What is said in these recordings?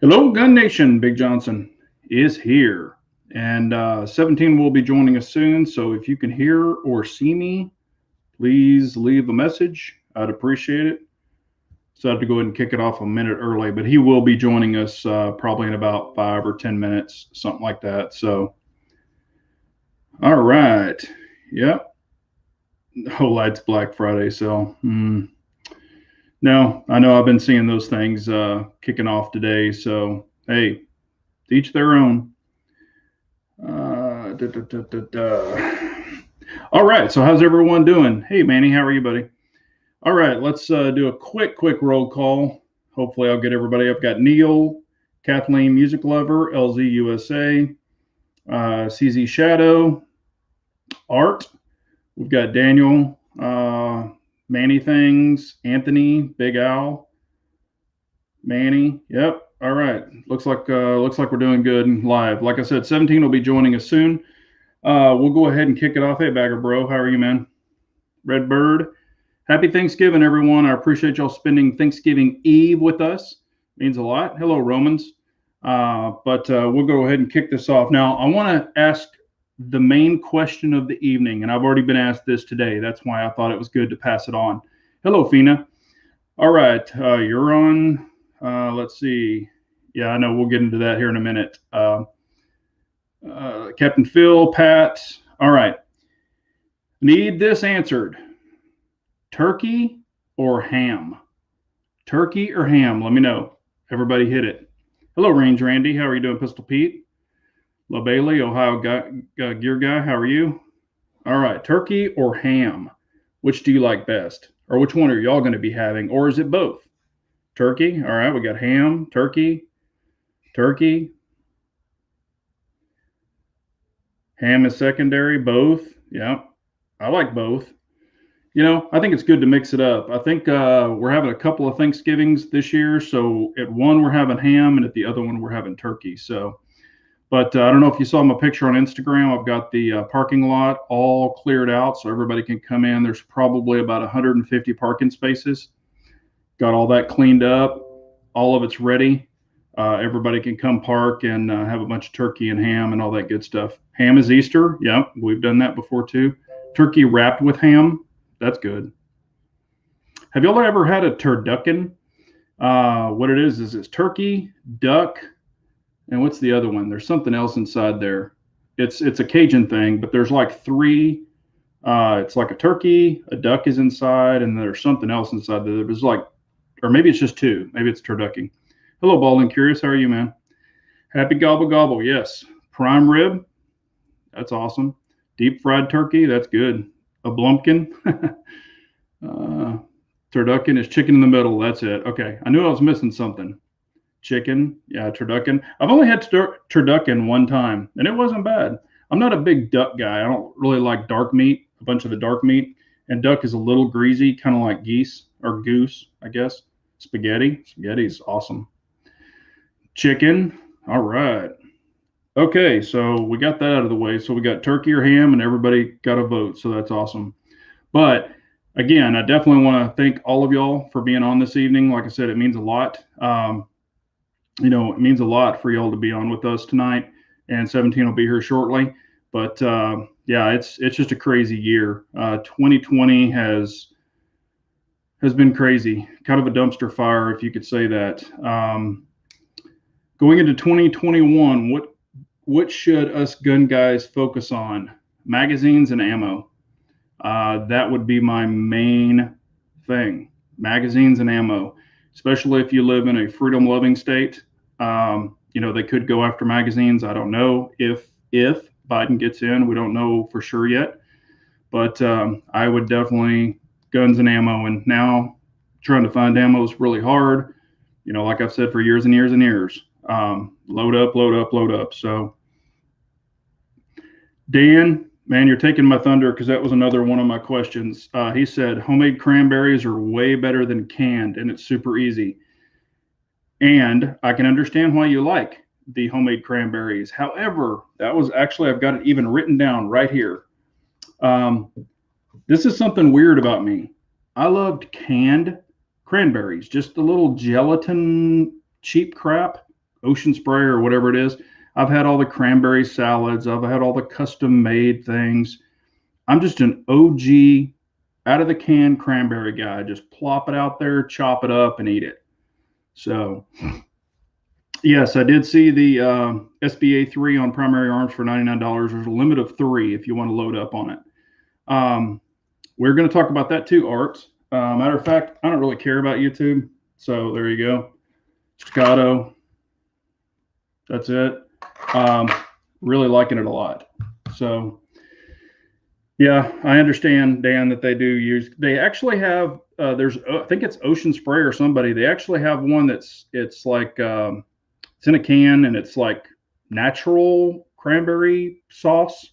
Hello, Gun Nation. Big Johnson is here, and 17 will be joining us soon. So if you can hear or see me, please leave a message. I'd appreciate it. So I have to go ahead and kick it off a minute early, but he will be joining us probably in about 5 or 10 minutes, something like that. So, all right. Yep. Oh, it's Black Friday. So, no, I know I've been seeing those things kicking off today. So, hey, each their own. Da, da, da, da, da. All right. So, how's everyone doing? Hey, Manny, how are you, buddy? All right. Let's do a quick roll call. Hopefully, I'll get everybody. I've got Neil, Kathleen, Music Lover, LZ USA, CZ Shadow, Art. We've got Daniel, Manny Things, Anthony, Big Al, Manny. Yep. All right. Looks like we're doing good and live. Like I said, 17 will be joining us soon. We'll go ahead and kick it off. Hey, Bagger Bro, how are you, man? Red Bird. Happy Thanksgiving, everyone. I appreciate y'all spending Thanksgiving Eve with us. Means a lot. Hello, Romans. But we'll go ahead and kick this off. Now, I want to ask the main question of the evening, and I've already been asked this today. That's why I thought it was good to pass it on. Hello, Fina. All right, you're on. Let's see. Yeah, I know we'll get into that here in a minute. Captain Phil, Pat. All right. Need this answered. Turkey or ham? Turkey or ham? Let me know. Everybody hit it. Hello, Range Randy. How are you doing, Pistol Pete? La Bailey, Ohio Gear Guy. How are you? All right. Turkey or ham? Which do you like best? Or which one are y'all going to be having? Or is it both? Turkey. All right. We got ham, turkey, turkey. Ham is secondary. Both. Yeah. I like both. You know, I think it's good to mix it up. I think we're having a couple of Thanksgivings this year. So at one, we're having ham, and at the other one, we're having turkey. So, but I don't know if you saw my picture on Instagram. I've got the parking lot all cleared out so everybody can come in. There's probably about 150 parking spaces. Got all that cleaned up. All of it's ready. Everybody can come park and have a bunch of turkey and ham and all that good stuff. Ham is Easter. Yep, we've done that before too. Turkey wrapped with ham. That's good. Have y'all ever had a turducken? What it is it's turkey, duck, and what's the other one? There's something else inside there. It's a Cajun thing, but there's like three. It's like a turkey, a duck is inside, and there's something else inside there. There's like, or maybe it's just two. Maybe it's turducken. Hello, Bald and Curious. How are you, man? Happy gobble gobble. Yes. Prime rib. That's awesome. Deep fried turkey. That's good. A blumpkin. Turducken is chicken in the middle. That's it. Okay. I knew I was missing something. Chicken. Yeah, turducken. I've only had turducken one time, and it wasn't bad. I'm not a big duck guy. I don't really like dark meat, a bunch of the dark meat. And duck is a little greasy, kind of like geese or goose, I guess. Spaghetti. Spaghetti is awesome. Chicken. All right. Okay, so we got that out of the way. So we got turkey or ham, and everybody got a vote. So that's awesome. But again, I definitely want to thank all of y'all for being on this evening. Like I said, it means a lot. You know, it means a lot for y'all to be on with us tonight. And 17 will be here shortly. But yeah, it's just a crazy year. 2020 has been crazy, kind of a dumpster fire, if you could say that. Going into 2021, what should us gun guys focus on? Magazines and ammo. That would be my main thing. Magazines and ammo, especially if you live in a freedom-loving state. You know, they could go after magazines. I don't know if Biden gets in. We don't know for sure yet. But I would definitely guns and ammo. And now trying to find ammo is really hard. You know, like I've said for years and years and years. Load up, load up, load up. So, Dan, man, you're taking my thunder because that was another one of my questions. He said homemade cranberries are way better than canned, and it's super easy. And I can understand why you like the homemade cranberries. However, that was actually, I've got it even written down right here. This is something weird about me. I loved canned cranberries, just a little gelatin cheap crap. Ocean Spray or whatever it is. I've had all the cranberry salads. I've had all the custom made things. I'm just an OG out of the can cranberry guy. Just plop it out there, chop it up, and eat it. So, yes, I did see the SBA 3 on Primary Arms for $99. There's a limit of 3 if you want to load up on it. We're going to talk about that too, Art. Matter of fact, I don't really care about YouTube. So there you go. Staccato. That's it. Really liking it a lot. So, yeah, I understand, Dan, that they actually have, I think it's Ocean Spray or somebody. They actually have one it's like, it's in a can and it's like natural cranberry sauce.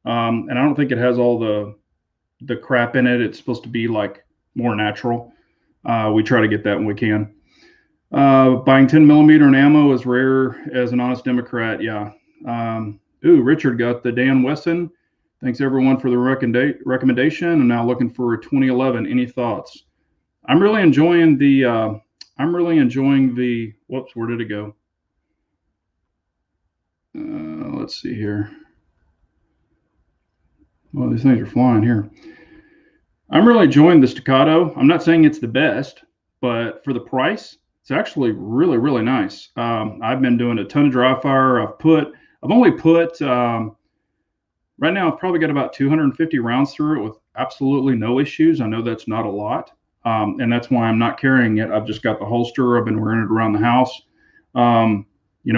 And I don't think it has all the crap in it. It's supposed to be like more natural. We try to get that when we can. Buying 10mm in ammo is rare as an honest Democrat. Yeah. Richard got the Dan Wesson. Thanks everyone for the recommendation. I'm now looking for a 2011. Any thoughts? I'm really enjoying the, whoops, where did it go? Let's see here. Well, these things are flying here. I'm really enjoying the Staccato. I'm not saying it's the best, but for the price, it's actually really, really nice. I've been doing a ton of dry fire. I've only put, right now I've probably got about 250 rounds through it with absolutely no issues. I know that's not a lot. And that's why I'm not carrying it. I've just got the holster. I've been wearing it around the house.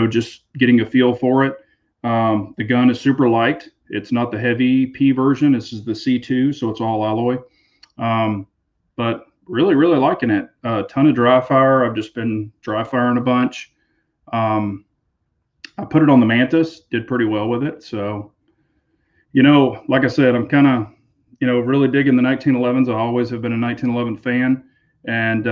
Just getting a feel for it. The gun is super light. It's not the heavy P version. This is the C2, so it's all alloy. But really, really liking it. A ton of dry fire. I've just been dry firing a bunch. I put it on the Mantis, did pretty well with it. So, like I said, I'm kind of, really digging the 1911s. I always have been a 1911 fan. And,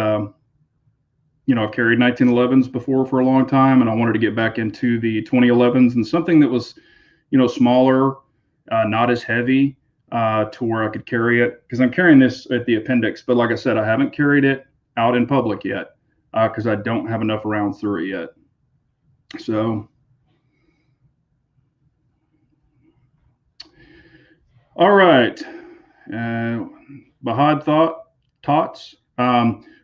I've carried 1911s before for a long time, and I wanted to get back into the 2011s and something that was, smaller, not as heavy, to where I could carry it. Because I'm carrying this at the appendix, but like I said, I haven't carried it out in public yet because I don't have enough rounds through it yet. So, all right. Bahad thoughts.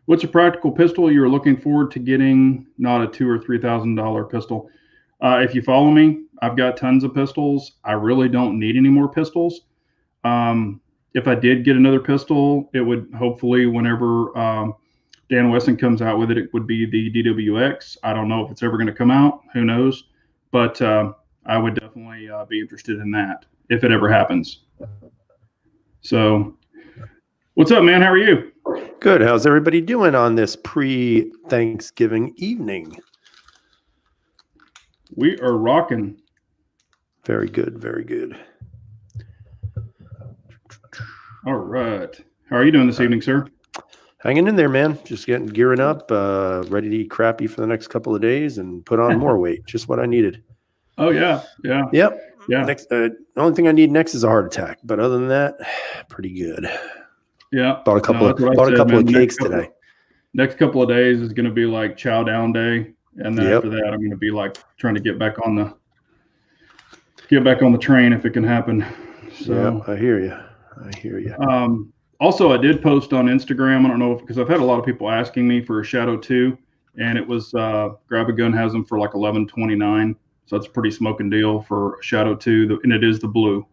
What's a practical pistol you're looking forward to getting? Not a $2,000 or $3,000 pistol. If you follow me, I've got tons of pistols. I really don't need any more pistols. If I did get another pistol, it would hopefully, whenever Dan Wesson comes out with it, it would be the DWX. I don't know if it's ever going to come out. Who knows? But I would definitely be interested in that if it ever happens. So, what's up, man? How are you? Good. How's everybody doing on this pre-Thanksgiving evening? We are rocking. Very good. Very good. All right. How are you doing this evening, sir? Hanging in there, man. Just gearing up, ready to eat crappy for the next couple of days and put on more weight. Just what I needed. Oh, yeah. Yeah. Yep. Yeah. Next, the only thing I need next is a heart attack. But other than that, pretty good. Yeah. Bought a couple of cakes today. Next couple of days is going to be like chow down day. And then after that, I'm going to be like trying to get back on the train if it can happen. So I hear you. Also, I did post on Instagram. I don't know because I've had a lot of people asking me for a Shadow 2, and it was Grab a Gun has them for like $11.29. So that's a pretty smoking deal for Shadow 2, and it is the blue.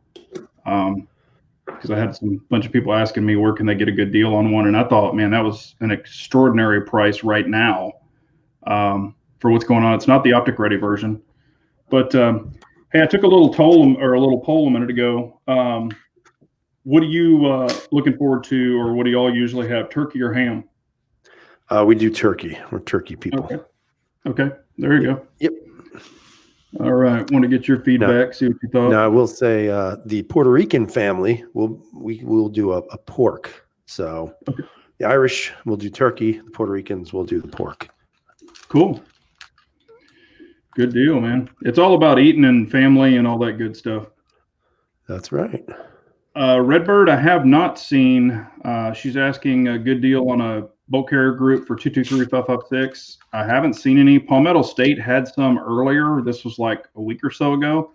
Because I had bunch of people asking me where can they get a good deal on one, and I thought, man, that was an extraordinary price right now for what's going on. It's not the Optic ready version, but hey, I took a little poll a minute ago. What are you looking forward to, or what do y'all usually have, turkey or ham? We do turkey. We're turkey people. Okay. There you go. Yep. All right. Want to get your feedback, see what you thought. Now, I will say the Puerto Rican family, we'll do a pork. So the Irish will do turkey. The Puerto Ricans will do the pork. Cool. Good deal, man. It's all about eating and family and all that good stuff. That's right. Redbird, I have not seen. She's asking a good deal on a bolt carrier group for 223-556. I haven't seen any. Palmetto State had some earlier. This was like a week or so ago,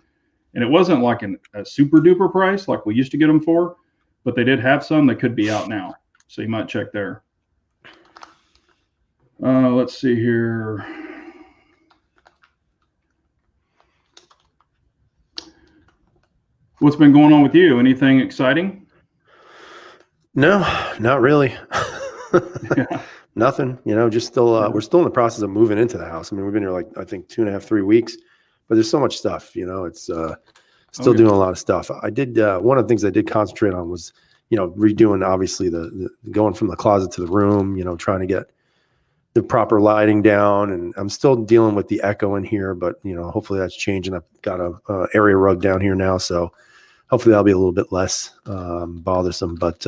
and it wasn't like a super duper price like we used to get them for, but they did have some that could be out now, so you might check there. Let's see here. What's been going on with you? Anything exciting? No, not really. Yeah. Nothing, just still, we're still in the process of moving into the house. I mean, we've been here like, I think 2.5, 3 weeks, but there's so much stuff, it's still doing a lot of stuff. I did, one of the things I did concentrate on was, redoing obviously the going from the closet to the room, trying to get the proper lighting down, and I'm still dealing with the echo in here, but hopefully that's changing. I've got a area rug down here now, so hopefully that'll be a little bit less bothersome. But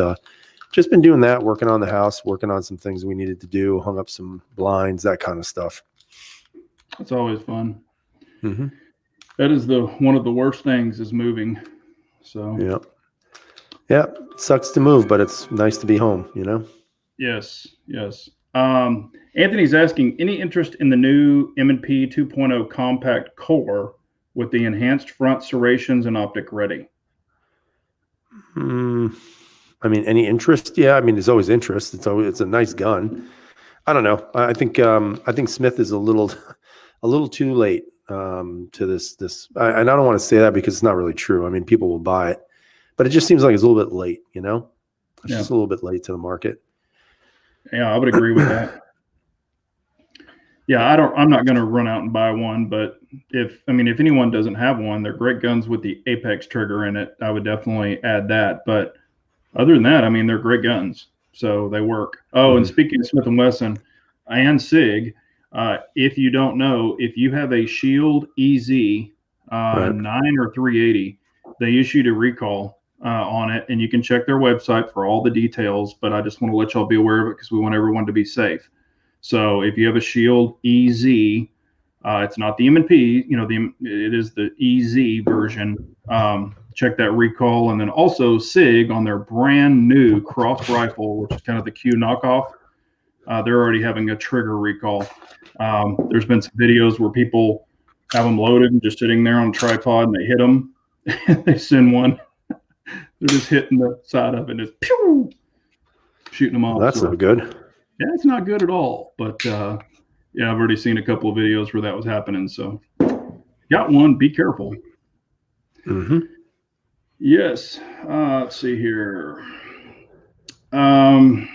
just been doing that, working on the house, working on some things we needed to do, hung up some blinds, that kind of stuff. That's always fun. Mm-hmm. That is one of the worst things is moving. So yeah, sucks to move, but it's nice to be home. Yes. Anthony's asking, any interest in the new M&P 2.0 compact core with the enhanced front serrations and optic ready? I mean, any interest? Yeah, I mean, there's always interest. It's a nice gun. I don't know. I think Smith is a little too late to this. And I don't want to say that because it's not really true. I mean, people will buy it, but it just seems like it's a little bit late. It's just a little bit late to the market. Yeah, I would agree with that. Yeah, I'm not going to run out and buy one, but if anyone doesn't have one, they're great guns with the Apex trigger in it. I would definitely add that. But other than that, I mean, they're great guns, so they work. Oh, and speaking of Smith & Wesson and SIG, if you don't know, if you have a Shield EZ 9 or 380, they issued a recall on it, and you can check their website for all the details. But I just want to let y'all be aware of it because we want everyone to be safe. So if you have a Shield EZ, it's not the M&P, it is the EZ version. Check that recall. And then also SIG on their brand new cross rifle, which is kind of the Q knockoff. They're already having a trigger recall. There's been some videos where people have them loaded and just sitting there on a tripod, and they hit them. They send one. They're just hitting the side of it and just pew, shooting them off. Well, that's not good. Yeah, it's not good at all. But yeah, I've already seen a couple of videos where that was happening. So got one. Be careful. Mm-hmm. Yes. Let's see here. Art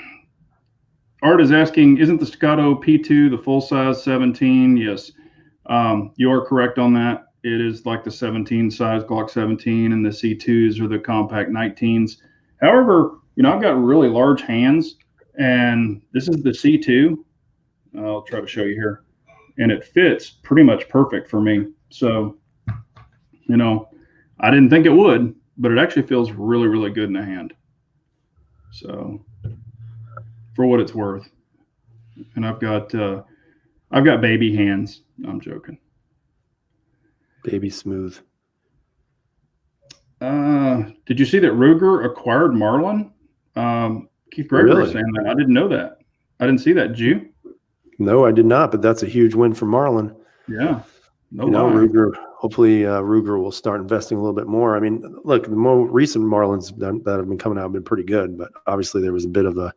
is asking, isn't the Staccato P2 the full size 17? Yes. You are correct on that. It is like the 17 size Glock 17, and the C2s are the compact 19s. However, I've got really large hands, and this is the C2. I'll try to show you here, and it fits pretty much perfect for me. So, I didn't think it would, but it actually feels really, really good in the hand. So, for what it's worth, and I've got baby hands. No, I'm joking. Baby smooth. Did you see that Ruger acquired Marlin? Keith Gregory was saying that. I didn't know that. I didn't see that. Did you? No, I did not, but that's a huge win for Marlin. Yeah. Ruger, hopefully Ruger will start investing a little bit more. I mean, look, the more recent Marlins that have been coming out have been pretty good, but obviously there was a bit of a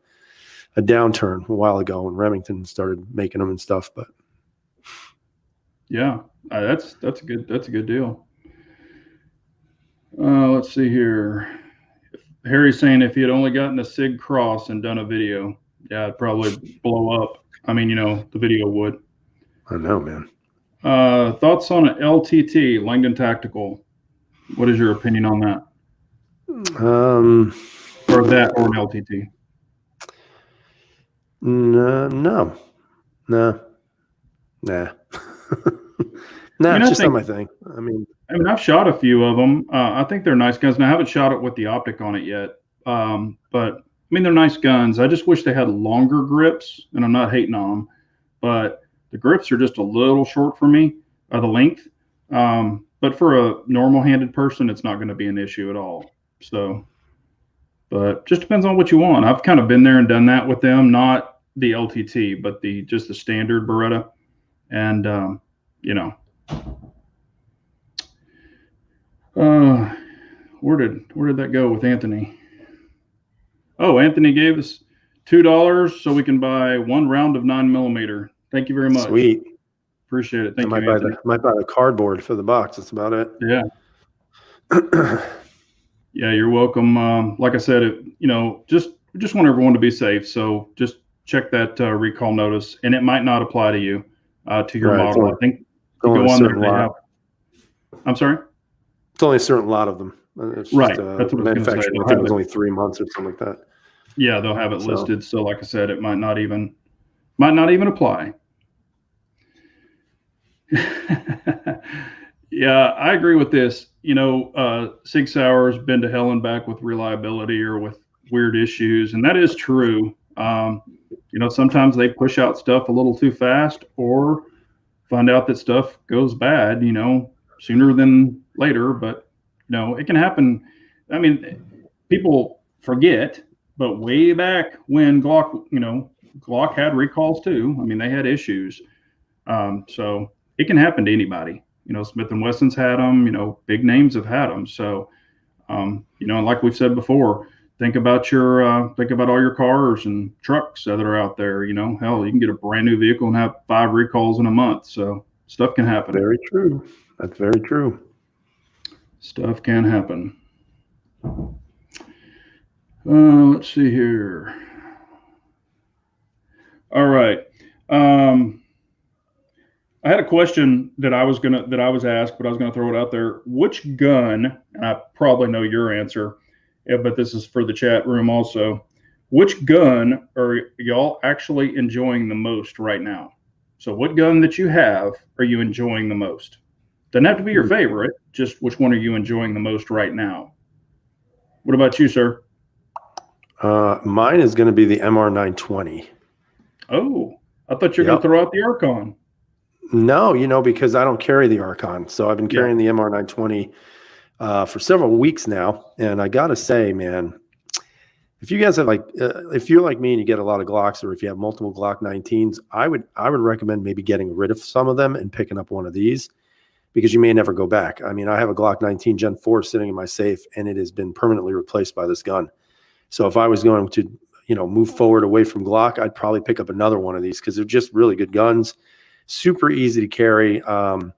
downturn a while ago when Remington started making them and stuff. But yeah, that's a good deal. Let's see here. Harry's saying if he had only gotten a SIG Cross and done a video, yeah, it'd probably blow up. I mean, the video would. I know, man. Thoughts on an LTT, Langdon Tactical? What is your opinion on that? Or that, or an LTT? No. Nah. It's just not my thing. I mean, I've shot a few of them. I think they're nice guns, and I haven't shot it with the optic on it yet. But they're nice guns. I just wish they had longer grips, and I'm not hating on them, but the grips are just a little short for me, the length. But for a normal-handed person, it's not going to be an issue at all. So, but just depends on what you want. I've kind of been there and done that with them. Not the LTT, but just the standard Beretta. And you know, where did that go with Anthony? Oh, Anthony gave us $2 so we can buy 1 round of 9mm. Thank you very much. Sweet. Appreciate it. Thank you, Anthony. Might buy the cardboard for the box. That's about it. Yeah. Yeah, you're welcome. Like I said, just want everyone to be safe. So just check that recall notice, and it might not apply to you, to your model. I think you go on there. They have. I'm sorry. It's only a certain lot of them. It's right. Just, that's what I was going to say. I think it was only 3 months or something like that. Yeah, they'll have it listed. So, like I said, it might not even apply. Yeah, I agree with this. Sig Sauer's been to hell and back with reliability or with weird issues, and that is true. Sometimes they push out stuff a little too fast, or find out that stuff goes bad, sooner than later. But it can happen. I mean, people forget, but way back when Glock had recalls too. I mean, they had issues. So it can happen to anybody. Smith & Wesson's had them, big names have had them. So, and like we've said before, think about all your cars and trucks that are out there. Hell, you can get a brand new vehicle and have 5 recalls in a month. So stuff can happen. Very true. That's very true. Stuff can happen. Let's see here. All right. I had a question that I was asked, but I was gonna throw it out there. Which gun? And I probably know your answer, but this is for the chat room also. Which gun are y'all actually enjoying the most right now? So, what gun that you have are you enjoying the most? Doesn't have to be your favorite. Just which one are you enjoying the most right now? What about you, sir? Mine is going to be the MR920. Oh, I thought you were going to throw out the Archon. No, because I don't carry the Archon. So I've been carrying the MR920 for several weeks now. And I got to say, man, if you guys have if you're like me and you get a lot of Glocks, or if you have multiple Glock 19s, I would recommend maybe getting rid of some of them and picking up one of these, because you may never go back. I mean, I have a Glock 19 Gen 4 sitting in my safe, and it has been permanently replaced by this gun. So if I was going to, move forward away from Glock, I'd probably pick up another one of these, because they're just really good guns, super easy to carry. And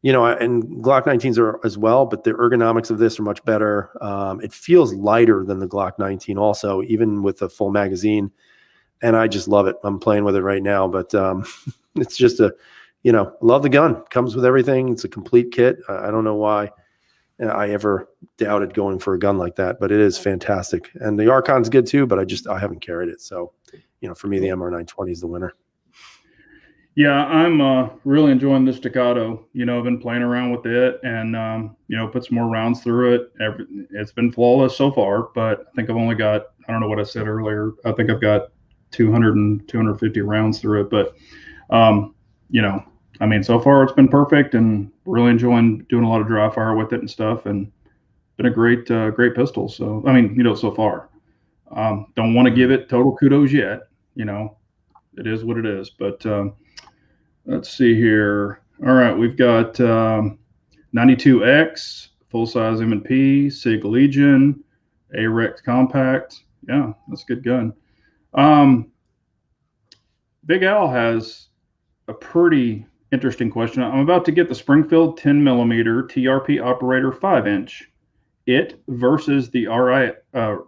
Glock 19s are as well, but the ergonomics of this are much better. It feels lighter than the Glock 19 also, even with a full magazine. And I just love it. I'm playing with it right now, but it's just love the gun. Comes with everything. It's a complete kit. I don't know why I ever doubted going for a gun like that, but it is fantastic. And the Archon's good too, but I haven't carried it. So, for me, the MR920 is the winner. Yeah, I'm really enjoying the Staccato. I've been playing around with it and, put some more rounds through it. It's been flawless so far, but I think I've only got, I don't know what I said earlier. I think I've got 250 rounds through it. But, so far it's been perfect, and really enjoying doing a lot of dry fire with it and stuff, and been a great pistol. So, so far, don't want to give it total kudos yet. It is what it is, but, let's see here. All right, we've got 92X, full-size M&P, SIG Legion, A-Rex Compact. Yeah, that's a good gun. Big Al has a pretty interesting question. I'm about to get the Springfield 10mm TRP Operator 5-inch. It versus the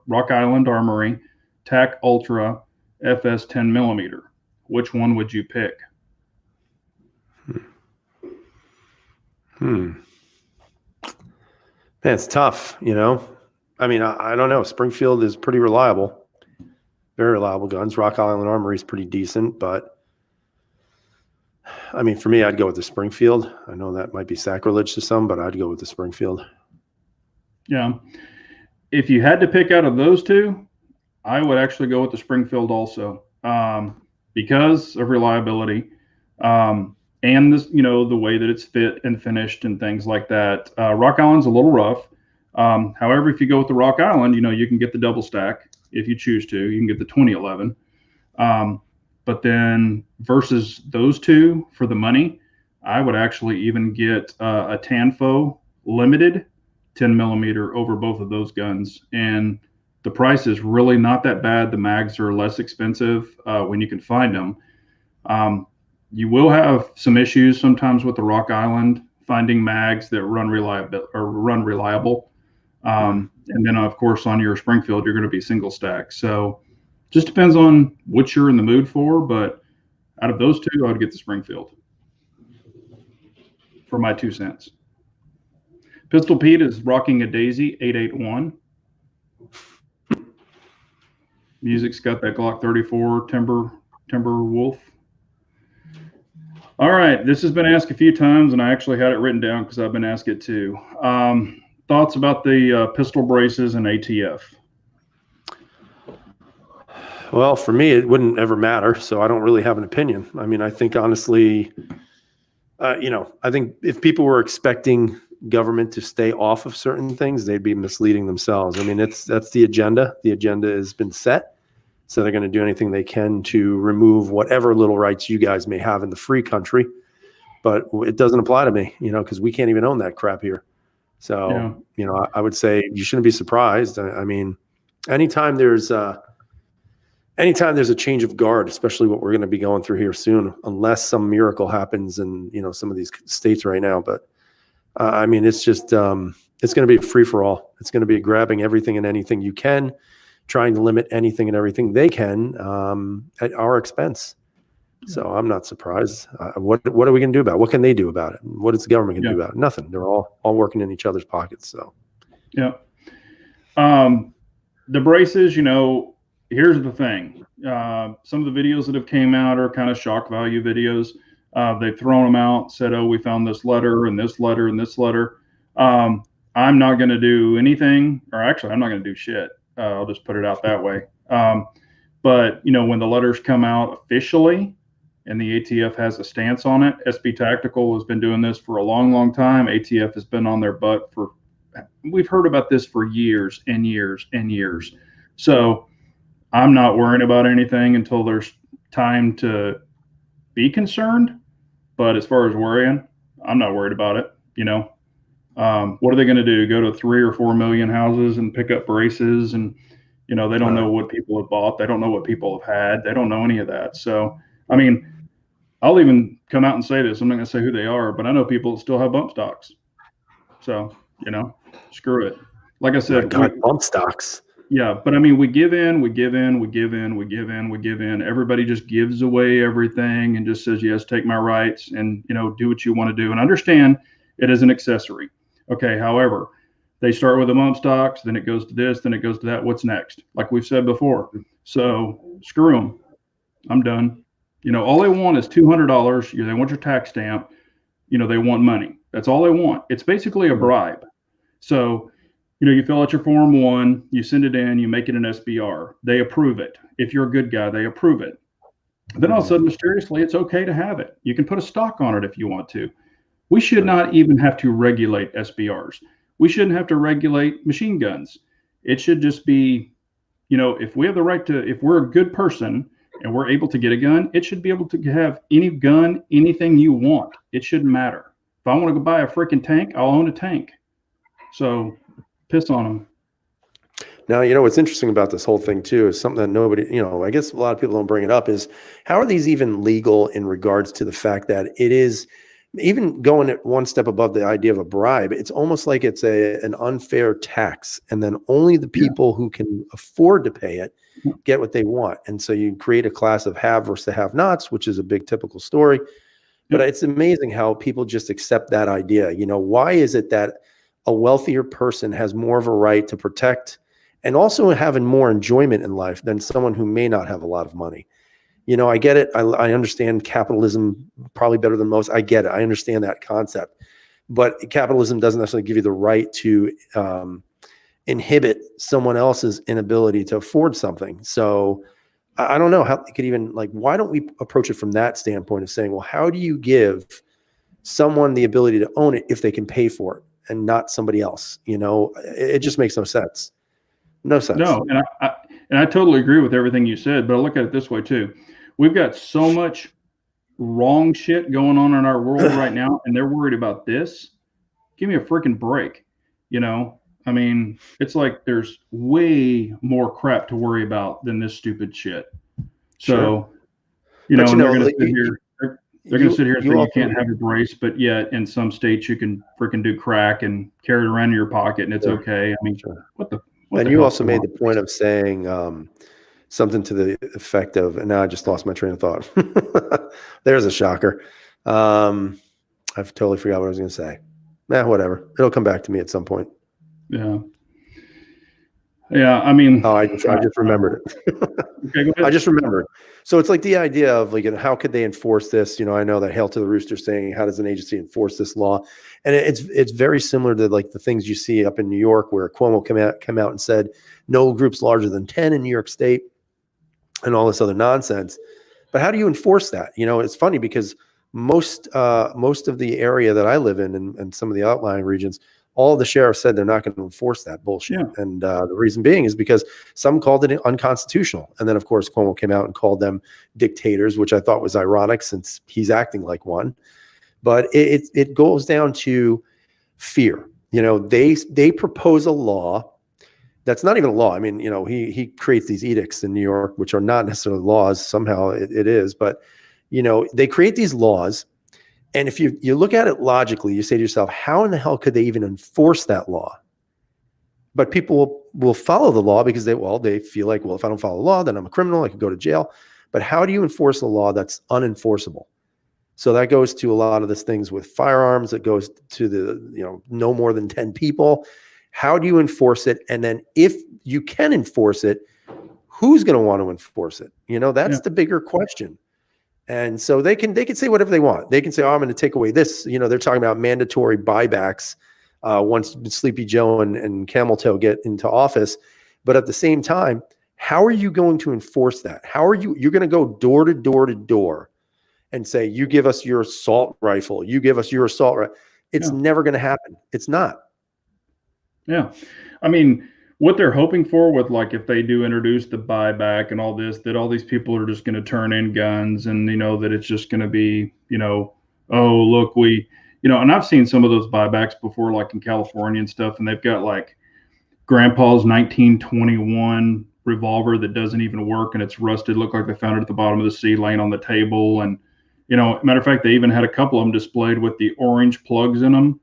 Rock Island Armory TAC Ultra FS 10mm. Which one would you pick? Man, it's tough, I don't know. Springfield is pretty reliable. Very reliable guns. Rock Island Armory is pretty decent, but for me, I'd go with the Springfield. I know that might be sacrilege to some, but I'd go with the Springfield. Yeah. If you had to pick out of those two, I would actually go with the Springfield also, because of reliability. And this, the way that it's fit and finished and things like that. Rock Island's a little rough. However, if you go with the Rock Island, you can get the double stack if you choose to. You can get the 2011. But then versus those two for the money, I would actually even get a Tanfo limited 10 millimeter over both of those guns. And the price is really not that bad. The mags are less expensive when you can find them. Um, you will have some issues sometimes with the Rock Island finding mags that run reliable. And then of course on your Springfield, you're going to be single stack. So just depends on what you're in the mood for. But out of those two, I would get the Springfield for my 2 cents. Pistol Pete is rocking a Daisy 881. Music's got that Glock 34 Timber Wolf. All right, this has been asked a few times, and I actually had it written down because I've been asked it too. Thoughts about the pistol braces and ATF? Well, for me, it wouldn't ever matter, so I don't really have an opinion. I mean, I think honestly, I think if people were expecting government to stay off of certain things, they'd be misleading themselves. I mean, that's the agenda. The agenda has been set. So they're going to do anything they can to remove whatever little rights you guys may have in the free country. But it doesn't apply to me, because we can't even own that crap here. So, yeah. I would say you shouldn't be surprised. I mean, anytime there's a change of guard, especially what we're going to be going through here soon, unless some miracle happens in, some of these states right now. But I mean, it's just, it's going to be free for all. It's going to be grabbing everything and anything you can, trying to limit anything and everything they can at our expense. So I'm not surprised. What are we going to do about it? What can they do about it? What is the government going to do about it? Nothing. They're all working in each other's pockets. So, yeah. The braces, here's the thing. Some of the videos that have came out are kind of shock value videos. They've thrown them out, said, "Oh, we found this letter and this letter and this letter." I'm not going to do anything, or actually, I'm not going to do shit. I'll just put it out that way. But when the letters come out officially and the ATF has a stance on it, SB Tactical has been doing this for a long, long time. ATF has been on their butt we've heard about this for years and years and years. So I'm not worrying about anything until there's time to be concerned. But as far as worrying, I'm not worried about it. What are they going to do? Go to 3 or 4 million houses and pick up braces? And, they don't know what people have bought. They don't know what people have had. They don't know any of that. So, I mean, I'll even come out and say this. I'm not going to say who they are, but I know people that still have bump stocks. So, screw it. Like I said, bump stocks. Yeah, but I mean, we give in. Everybody just gives away everything and just says, yes, take my rights and, do what you want to do. And understand it is an accessory. Okay. However, they start with the bump stocks, then it goes to this, then it goes to that. What's next? Like we've said before. So screw them. I'm done. All they want is $200. They want your tax stamp. They want money. That's all they want. It's basically a bribe. So, you fill out your Form 1, you send it in, you make it an SBR. They approve it. If you're a good guy, they approve it. Then all of a sudden, mysteriously, it's okay to have it. You can put a stock on it if you want to. We should not even have to regulate SBRs. We shouldn't have to regulate machine guns. It should just be, if we have the right to, if we're a good person and we're able to get a gun, it should be able to have any gun, anything you want. It shouldn't matter. If I want to go buy a freaking tank, I'll own a tank. So piss on them. Now, what's interesting about this whole thing too is something that nobody, I guess a lot of people don't bring it up is how are these even legal in regards to the fact that it is even going at one step above the idea of a bribe. It's almost like it's an unfair tax, and then only the people who can afford to pay it get what they want. And so you create a class of have versus the have-nots, which is a big typical story. But it's amazing how people just accept that idea. Why is it that a wealthier person has more of a right to protect and also having more enjoyment in life than someone who may not have a lot of money? I get it. I understand capitalism probably better than most. I get it. I understand that concept. But capitalism doesn't necessarily give you the right to inhibit someone else's inability to afford something. So I don't know how it could even, why don't we approach it from that standpoint of saying, well, how do you give someone the ability to own it if they can pay for it and not somebody else? It just makes no sense. No sense. No, and I totally agree with everything you said, but I look at it this way too. we've got so much wrong shit going on in our world right now, and they're worried about this. Give me a freaking break. You know, I mean, it's like there's way more crap to worry about than this stupid shit. Sure. So, you But know, you and they're know, going to like, sit here. They're going to sit here and say you you also, can't have a brace, but yet in some states you can freaking do crack and carry it around in your pocket and it's sure, okay. I mean, sure. what the And you hell's also going made on? the point of saying something to the effect of, and now I just lost my train of thought. There's a shocker. I've totally forgot what I was going to say. Whatever. It'll come back to me at some point. Yeah, yeah. I mean, Oh, I just remembered it. okay, go I ahead. just remembered. So it's like the idea of like, how could they enforce this? I know that Hail to the Rooster saying, how does an agency enforce this law? And it's very similar to like the things you see up in New York, where Cuomo come out and said no groups larger than 10 in New York State and all this other nonsense. But how do you enforce that? It's funny because most of the area that I live in and some of the outlying regions, all of the sheriffs said they're not going to enforce that bullshit. Yeah, And the reason being is because some called it unconstitutional. And then, of course, Cuomo came out and called them dictators, which I thought was ironic since he's acting like one. But it goes down to fear. They propose a law that's not even a law. I mean, he creates these edicts in New York, which are not necessarily laws. Somehow it is. But, they create these laws. And if you look at it logically, you say to yourself, how in the hell could they even enforce that law? But people will follow the law because they feel like, well, if I don't follow the law, then I'm a criminal. I could go to jail. But how do you enforce a law that's unenforceable? So that goes to a lot of these things with firearms. It goes to the, no more than 10 people. How do you enforce it? And then if you can enforce it, who's going to want to enforce it? That's yeah, the bigger question. And so they can say whatever they want. They can say, oh, I'm going to take away this. They're talking about mandatory buybacks once Sleepy Joe and Camel Toe get into office. But at the same time, how are you going to enforce that? You're going to go door to door to door and say, you give us your assault rifle. You give us your assault rifle. It's yeah, never going to happen. It's not. yeah. I mean, what they're hoping for with like if they do introduce the buyback and all this, that all these people are just going to turn in guns and that it's just going to be, oh look, and I've seen some of those buybacks before, like in California and stuff, and they've got like grandpa's 1921 revolver that doesn't even work and it's rusted, look like they found it at the bottom of the sea laying on the table. And matter of fact, they even had a couple of them displayed with the orange plugs in them,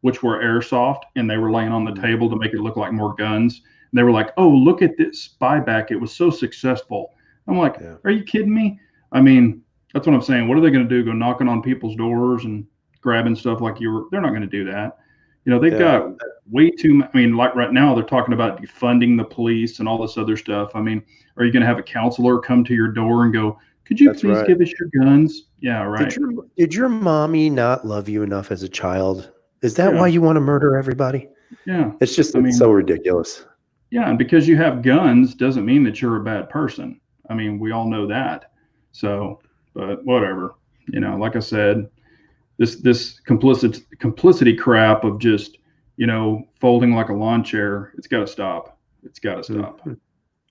which were airsoft, and they were laying on the table to make it look like more guns. And they were like, oh, look at this buyback, it was so successful. I'm like, Yeah. are you kidding me? I mean, that's what I'm saying. What are they going to do, go knocking on people's doors and grabbing stuff like they're not going to do that. They've Yeah. got way too, I mean, like right now they're talking about defunding the police and all this other stuff. I mean, are you going to have a counselor come to your door and go, could you That's please right. give us your guns? Yeah, right. Did your mommy not love you enough as a child? Is that why Yeah, you want to murder everybody? yeah. It's I so mean, ridiculous. yeah, and because you have guns doesn't mean that you're a bad person. I mean, we all know that. So, but whatever. Like I said, this complicity crap of just, folding like a lawn chair, it's got to stop. It's got to stop. Mhm.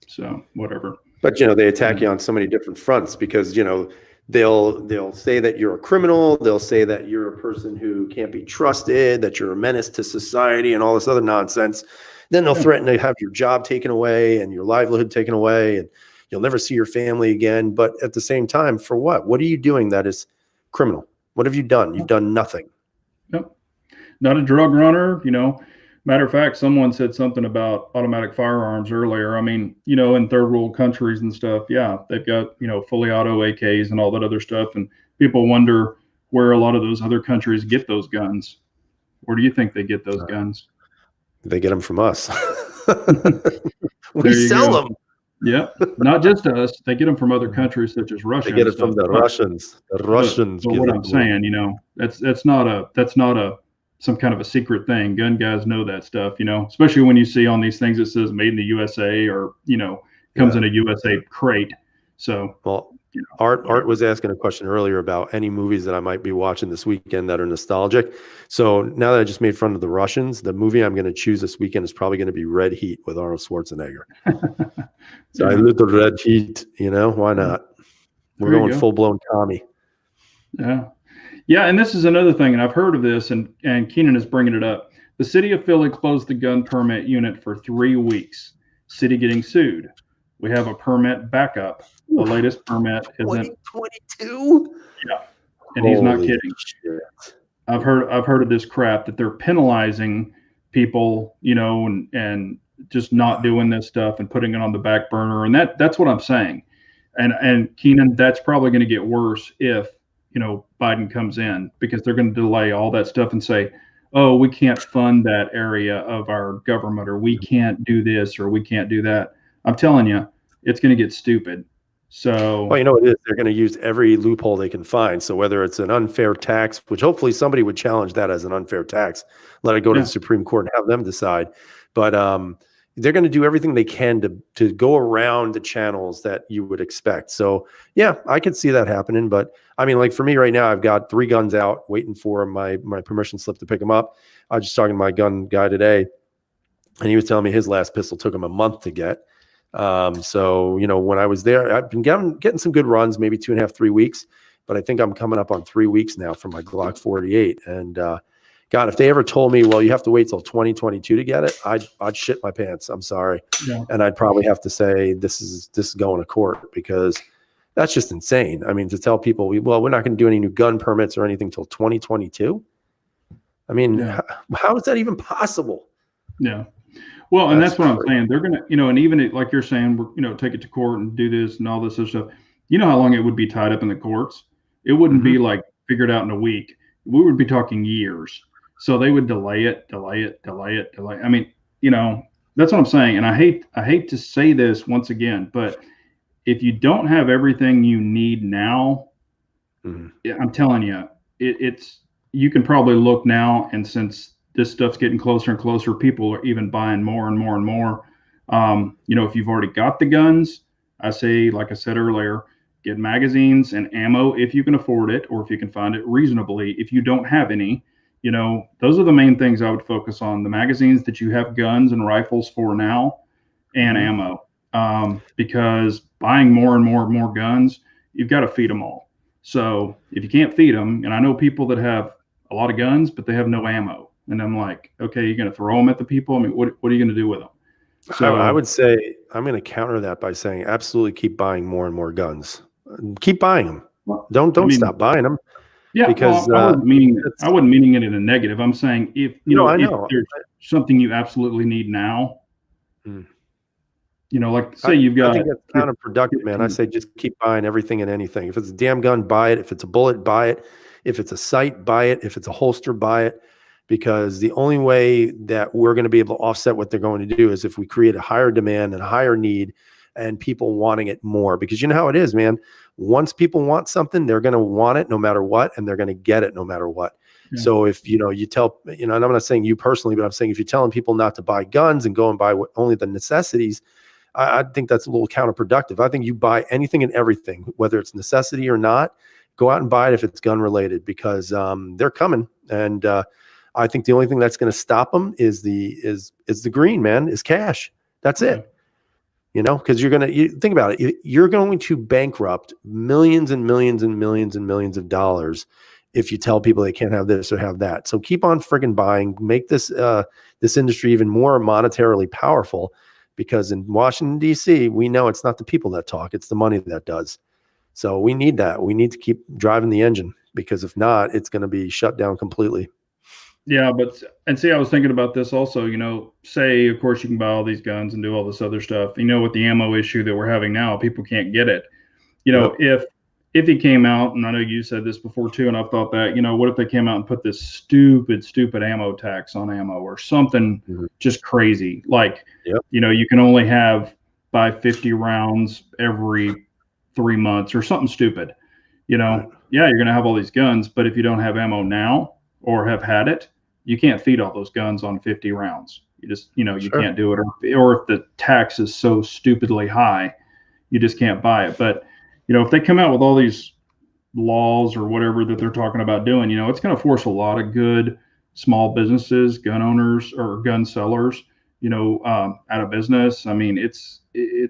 So, whatever. But they attack Yeah. you on so many different fronts because they'll say that you're a criminal, they'll say that you're a person who can't be trusted, that you're a menace to society, and all this other nonsense. Then they'll Yeah. threaten to have your job taken away and your livelihood taken away, and you'll never see your family again. But at the same time, for what? What are you doing that is criminal? What have you done? You've done nothing. Yep. Not a drug runner. Matter of fact, someone said something about automatic firearms earlier. I mean, in third world countries and stuff, yeah, they've got, fully auto AKs and all that other stuff. And people wonder where a lot of those other countries get those guns. Where do you think they get those guns? They get them from us. We There you sell go. them. Yep. Not just us. They get them from other countries such as Russia They get and it from stuff. the Russians. The Russians But give what it I'm to them. saying, that's not a some kind of a secret thing. Gun guys know that stuff, especially when you see on these things it says made in the USA or, comes in a USA crate. So, Well, you know, Art whatever. was asking a question earlier about any movies that I might be watching this weekend that are nostalgic. So now that I just made fun of the Russians, the movie I'm going to choose this weekend is probably going to be Red Heat with Arnold Schwarzenegger. So I Yeah. little Red Heat, why not? We're There you going go. full blown commie. Yeah. Yeah, and this is another thing, and I've heard of this, and Keenan is bringing it up. The city of Philly closed the gun permit unit for 3 weeks. City getting sued. We have a permit backup. The latest permit isn't. 2022. Yeah, and he's not Holy kidding. shit. I've heard of this crap that they're penalizing people, and just not doing this stuff and putting it on the back burner, and that's what I'm saying. And Keenan, that's probably going to get worse if Biden comes in, because they're going to delay all that stuff and say, oh, we can't fund that area of our government, or we can't do this, or we can't do that. I'm telling you, it's going to get stupid. Well, So you know what it is. They're going to use every loophole they can find. So whether it's an unfair tax, which hopefully somebody would challenge that as an unfair tax, let it go to yeah, the Supreme Court and have them decide. But they're going to do everything they can to go around the channels that you would expect. So yeah, I could see that happening. But I mean, like for me right now, I've got 3 guns out waiting for my permission slip to pick them up. I was just talking to my gun guy today, and he was telling me his last pistol took him a month to get. So, when I was there, I've been getting some good runs, maybe 2.5, 3 weeks, but I think I'm coming up on 3 weeks now for my Glock 48. And, God, if they ever told me, well, you have to wait till 2022 to get it, I'd shit my pants. I'm sorry. yeah, And I'd probably have to say, this is going to court, because that's just insane. I mean, to tell people, we're not going to do any new gun permits or anything till 2022. I mean, yeah, how is that even possible? yeah. Well, and That's that's what I'm crazy. saying. They're gonna, and even like you're saying, take it to court and do this and all this other stuff. You know how long it would be tied up in the courts? It wouldn't be Mhm. like figured out in a week. We would be talking years. So they would delay it, delay it, delay it, delay. I mean, that's what I'm saying. And I hate to say this once again, but if you don't have everything you need now, Mhm. I'm telling you, it's you can probably look now, and since this stuff's getting closer and closer, people are even buying more and more and more. If you've already got the guns, I say, like I said earlier, get magazines and ammo if you can afford it, or if you can find it reasonably. If you don't have any, those are the main things I would focus on: the magazines that you have guns and rifles for now, and Mhm. ammo. Because buying more and more and more guns, you've got to feed them all. So if you can't feed them, and I know people that have a lot of guns, but they have no ammo, and I'm like, okay, you're going to throw them at the people? I mean, what are you going to do with them? I So would say I'm going to counter that by saying absolutely keep buying more and more guns. Keep buying them. well, I Don't mean, stop buying them, yeah, because well, I it's wasn't meaning it in a negative. I'm saying, if no, I if know. there's something you absolutely need now, Mm. like I, say you've I got think that's counterproductive, man. I 15. say just keep buying everything and anything. If it's a damn gun, buy it. If it's a bullet, buy it. If it's a sight, buy it. If it's a holster, buy it. Because the only way that we're going to be able to offset what they're going to do is if we create a higher demand and a higher need, and people wanting it more. Because you know how it is, man. Once people want something, they're going to want it no matter what, and they're going to get it no matter what. Yeah, So if you tell, and I'm not saying you personally, but I'm saying if you're telling people not to buy guns and go and buy only the necessities, I think that's a little counterproductive. I think you buy anything and everything, whether it's necessity or not. Go out and buy it if it's gun related, because they're coming. And I think the only thing that's going to stop them is the green, man, is cash. That's yeah, it. Because you think about it. You're going to bankrupt millions and millions and millions and millions of dollars if you tell people they can't have this or have that. So keep on friggin' buying. Make this industry even more monetarily powerful, because in Washington, D.C., we know it's not the people that talk, it's the money that does. So we need that. We need to keep driving the engine, because if not, it's going to be shut down completely. yeah. But and see, I was thinking about this also. Say, of course, you can buy all these guns and do all this other stuff. With the ammo issue that we're having now, people can't get it. Yep. If he came out, and I know you said this before too, and I've thought that, what if they came out and put this stupid ammo tax on ammo, or something Mhm. just crazy, like, Yep. you can only buy 50 rounds every 3 months, or something stupid. Right. Yeah, you're going to have all these guns, but if you don't have ammo now, or have had it, you can't feed all those guns on 50 rounds. You just, you Sure. can't do it. Or if the tax is so stupidly high, you just can't buy it. But if they come out with all these laws or whatever that they're talking about doing, it's going to force a lot of good small businesses, gun owners or gun sellers, out of business. I mean, it's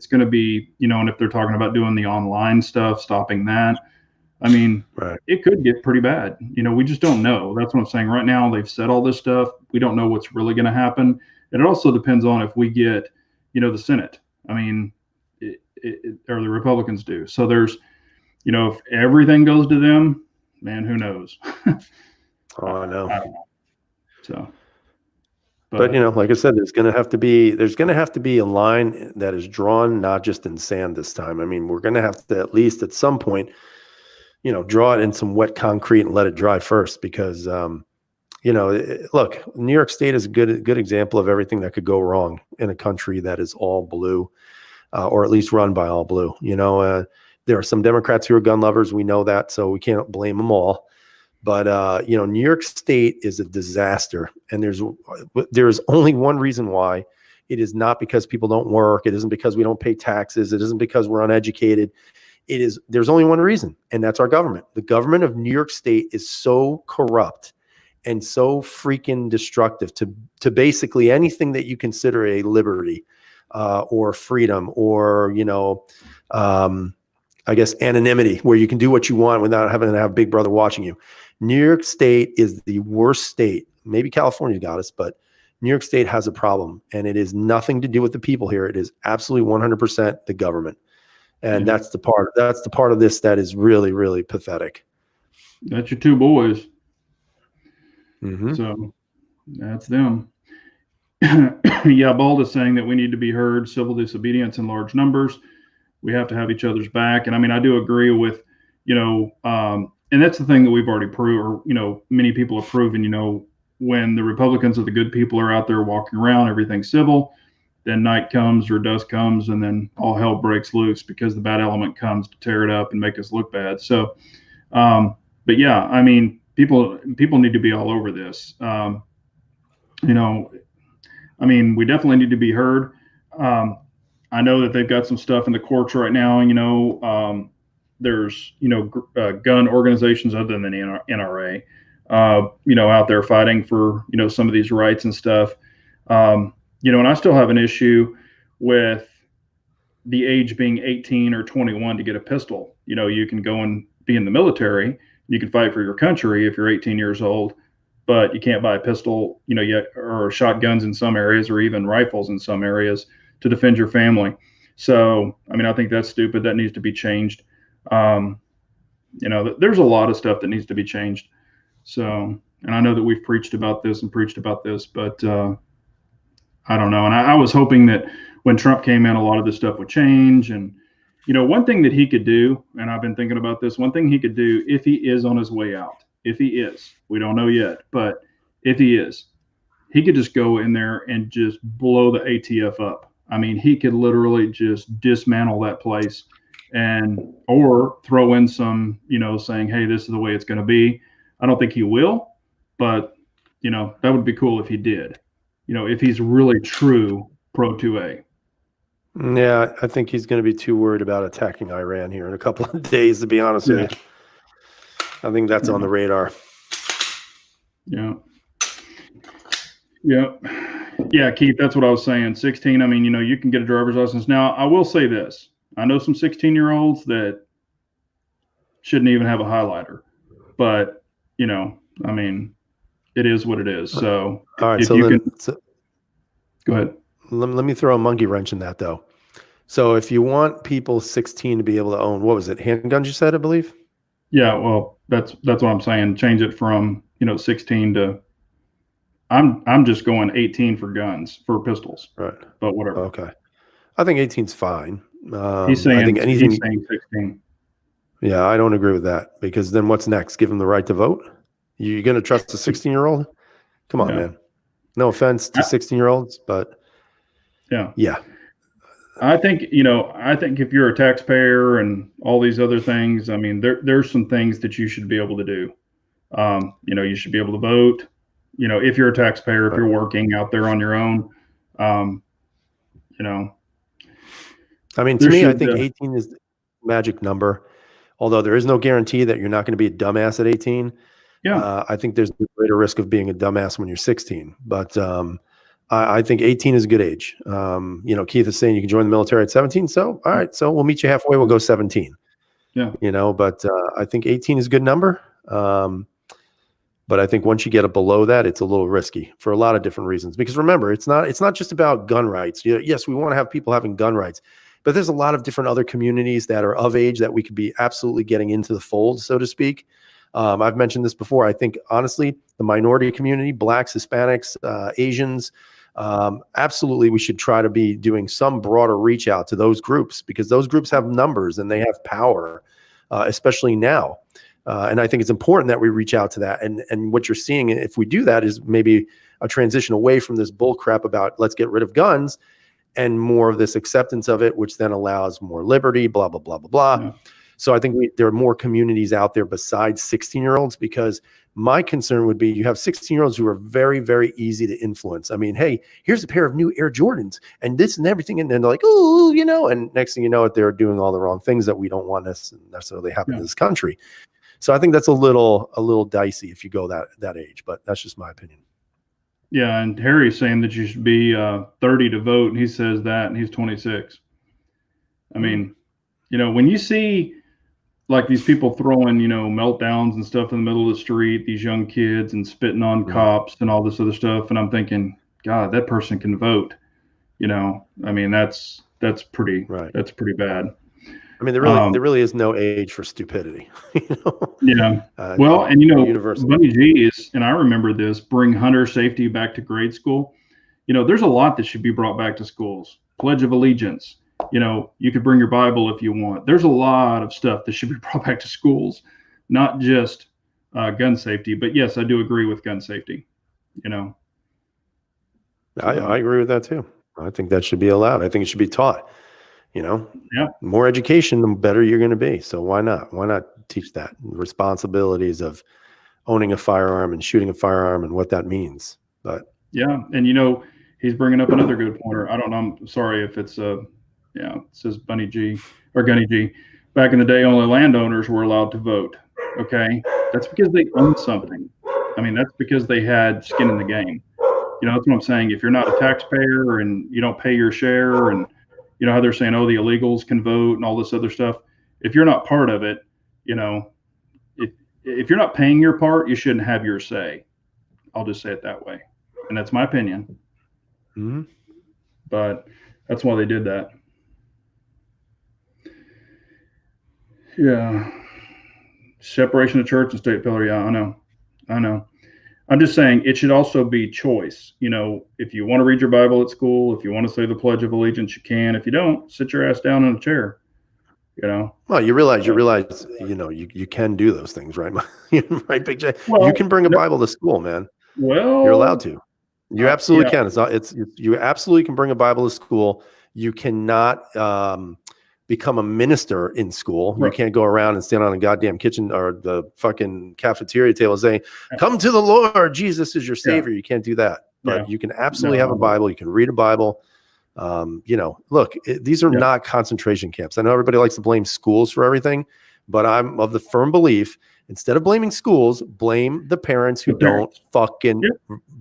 going to be, and if they're talking about doing the online stuff, stopping that, I mean, Right. it could get pretty bad. We just don't know. That's what I'm saying. Right now, they've said all this stuff. We don't know what's really going to happen. And it also depends on if we get, the Senate. I mean, or the Republicans do. So if everything goes to them, man, who knows? Oh, I know. I don't know. So, But like I said, there's going to have to be a line that is drawn, not just in sand this time. I mean, we're going to have to at least at some point, draw it in some wet concrete and let it dry first, because look, New York State is a good example of everything that could go wrong in a country that is all blue, or at least run by all blue. There are some Democrats who are gun lovers. We know that, so we can't blame them all. But New York State is a disaster, and there's only one reason why. It is not because people don't work. It isn't because we don't pay taxes. It isn't because we're uneducated. There's only one reason, and that's our government. The government of New York State is so corrupt and so freaking destructive to basically anything that you consider a liberty, or freedom, or I guess anonymity, where you can do what you want without having to have Big Brother watching you. New York State is the worst state. Maybe California got us, but New York State has a problem, and it is nothing to do with the people here. It is absolutely 100% the government. And that's the part of this that is really, really pathetic. That's your two boys. Mm-hmm. So that's them. Yeah, Bald is saying that we need to be heard, civil disobedience in large numbers. We have to have each other's back. And I mean, I do agree with, and that's the thing that we've already proved, or, many people have proven, when the Republicans or the good people are out there walking around, everything's civil. Then night comes or dusk comes, and then all hell breaks loose because the bad element comes to tear it up and make us look bad. So, but yeah, I mean, people need to be all over this. I mean, we definitely need to be heard. I know that they've got some stuff in the courts right now. There's gun organizations other than the NRA, out there fighting for some of these rights and stuff. And I still have an issue with the age being 18 or 21 to get a pistol. You can go and be in the military. You can fight for your country if you're 18 years old, but you can't buy a pistol, yet, or shotguns in some areas, or even rifles in some areas to defend your family. So, I mean, I think that's stupid. That needs to be changed. There's a lot of stuff that needs to be changed. So, and I know that we've preached about this, but I don't know. And I was hoping that when Trump came in, a lot of this stuff would change. And, one thing that he could do, and I've been thinking about this, one thing he could do if he is on his way out, we don't know yet, but if he is, he could just go in there and just blow the ATF up. I mean, he could literally just dismantle that place, or throw in some, saying, hey, this is the way it's going to be. I don't think he will, but, that would be cool if he did. If he's really true pro 2A. Yeah, I think he's going to be too worried about attacking Iran here in a couple of days, to be honest with you. I think that's on the radar. Yeah. Yeah. Yeah, Keith, that's what I was saying. 16, I mean, you can get a driver's license. Now, I will say this. I know some 16-year-olds that shouldn't even have a highlighter. But, I mean, it is what it is. So, all right, go ahead. Let me throw a monkey wrench in that, though. So if you want people 16 to be able to own, what was it, handguns you said, I believe? Yeah, well, that's what I'm saying. Change it from, 16 to I'm just going 18 for guns, for pistols. Right. But whatever. Okay. I think 18's fine. He's saying 16. Yeah, I don't agree with that, because then what's next? Give them the right to vote? You're going to trust a 16-year-old? Come on, man. No offense to 16-year-olds, but yeah. I think if you're a taxpayer and all these other things, I mean, there's some things that you should be able to do. You should be able to vote, if you're a taxpayer, if you're working out there on your own, I mean, to me, I think 18 is the magic number, although there is no guarantee that you're not going to be a dumbass at 18. Yeah. I think there's a greater risk of being a dumbass when you're 16, but I think 18 is a good age. Keith is saying you can join the military at 17. So, all right. So we'll meet you halfway. We'll go 17, Yeah. but I think 18 is a good number. But I think once you get below that, it's a little risky for a lot of different reasons. Because remember, it's not just about gun rights. Yes, we want to have people having gun rights, but there's a lot of different other communities that are of age that we could be absolutely getting into the fold, so to speak. I've mentioned this before. I think, honestly, the minority community, Blacks, Hispanics, Asians, absolutely, we should try to be doing some broader reach out to those groups, because those groups have numbers and they have power, especially now. And I think it's important that we reach out to that. And what you're seeing, if we do that, is maybe a transition away from this bull crap about let's get rid of guns, and more of this acceptance of it, which then allows more liberty, blah, blah, blah, blah, blah. Yeah. So I think there are more communities out there besides 16-year-olds, because my concern would be you have 16-year-olds who are very, very easy to influence. I mean, hey, here's a pair of new Air Jordans and this and everything. And then they're like, oh, and next thing you know, they're doing all the wrong things that we don't want necessarily happen in this country. So I think that's a little dicey if you go that age, but that's just my opinion. Yeah, and Harry's saying that you should be 30 to vote, and he says that, and he's 26. I mean, when you see like these people throwing, meltdowns and stuff in the middle of the street, these young kids, and spitting on cops and all this other stuff, and I'm thinking, God, that person can vote. I mean, that's pretty bad. I mean, there really is no age for stupidity. Yeah. Well, and Bunny G is, and I remember this, bring hunter safety back to grade school. There's a lot that should be brought back to schools. Pledge of Allegiance. You could bring your Bible if you want. There's a lot of stuff that should be brought back to schools, not just gun safety. But yes, I do agree with gun safety. I agree with that too. I think that should be allowed. I think it should be taught. More education, the better you're going to be. So why not? Why not teach that responsibilities of owning a firearm and shooting a firearm and what that means? But yeah, and he's bringing up another good pointer. I don't know. I'm sorry if it's it says Bunny G or Gunny G. Back in the day, only landowners were allowed to vote. Okay, that's because they owned something. I mean, that's because they had skin in the game. That's what I'm saying. If you're not a taxpayer and you don't pay your share, and how they're saying, oh, the illegals can vote and all this other stuff. If you're not part of it, if you're not paying your part, you shouldn't have your say. I'll just say it that way. And that's my opinion. Mm-hmm. But that's why they did that. Yeah. Separation of church and state pillar. Yeah, I know. I'm just saying it should also be choice. If you want to read your Bible at school, if you want to say the Pledge of Allegiance, you can. If you don't, sit your ass down in a chair. Well, you realize, you can do those things, right? Right, Big J. Well, you can bring a Bible to school, man. Well, you're allowed to. You absolutely can. You absolutely can bring a Bible to school. You cannot become a minister in school. Right. You can't go around and stand on a goddamn kitchen or the fucking cafeteria table saying, "Come to the Lord, Jesus is your Savior." You can't do that. But you can absolutely have a Bible. You can read a Bible. Look, these are not concentration camps. I know everybody likes to blame schools for everything, but I'm of the firm belief, instead of blaming schools, blame the parents who don't fucking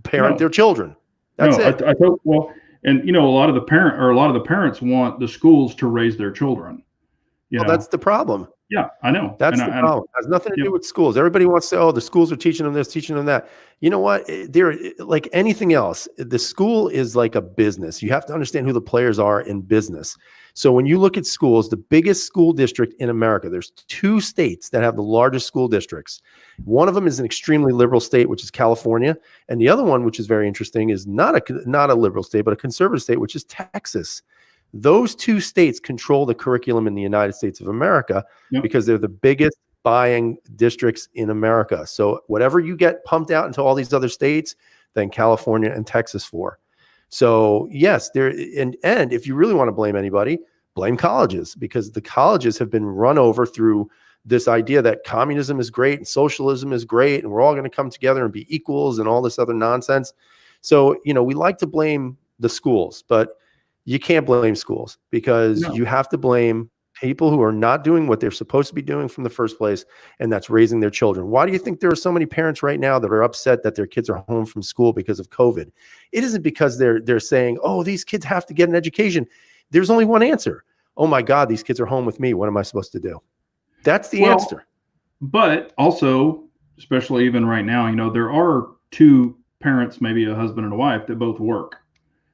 parent their children. That's it. I thought, well, and a lot of the parents want the schools to raise their children. Well, that's the problem. Yeah, I know. That's the problem. It has nothing to do with schools. Everybody wants to say, oh, the schools are teaching them this, teaching them that. You know what? They're like anything else. The school is like a business. You have to understand who the players are in business. So when you look at schools, the biggest school district in America, there's 2 states that have the largest school districts. One of them is an extremely liberal state, which is California. And the other one, which is very interesting, is not a liberal state, but a conservative state, which is Texas. Those 2 states control the curriculum in the United States of America because they're the biggest buying districts in America. So whatever you get pumped out into all these other states, then California and Texas for. So yes, and if you really want to blame anybody, blame colleges, because the colleges have been run over through this idea that communism is great and socialism is great and we're all going to come together and be equals and all this other nonsense. So, we like to blame the schools, but you can't blame schools because you have to blame people who are not doing what they're supposed to be doing from the first place, and that's raising their children. Why do you think there are so many parents right now that are upset that their kids are home from school because of COVID? It isn't because they're saying, oh, these kids have to get an education. There's only one answer. Oh my God, these kids are home with me. What am I supposed to do? That's the Well, answer. but also, especially even right now, there are two parents, maybe a husband and a wife, that both work.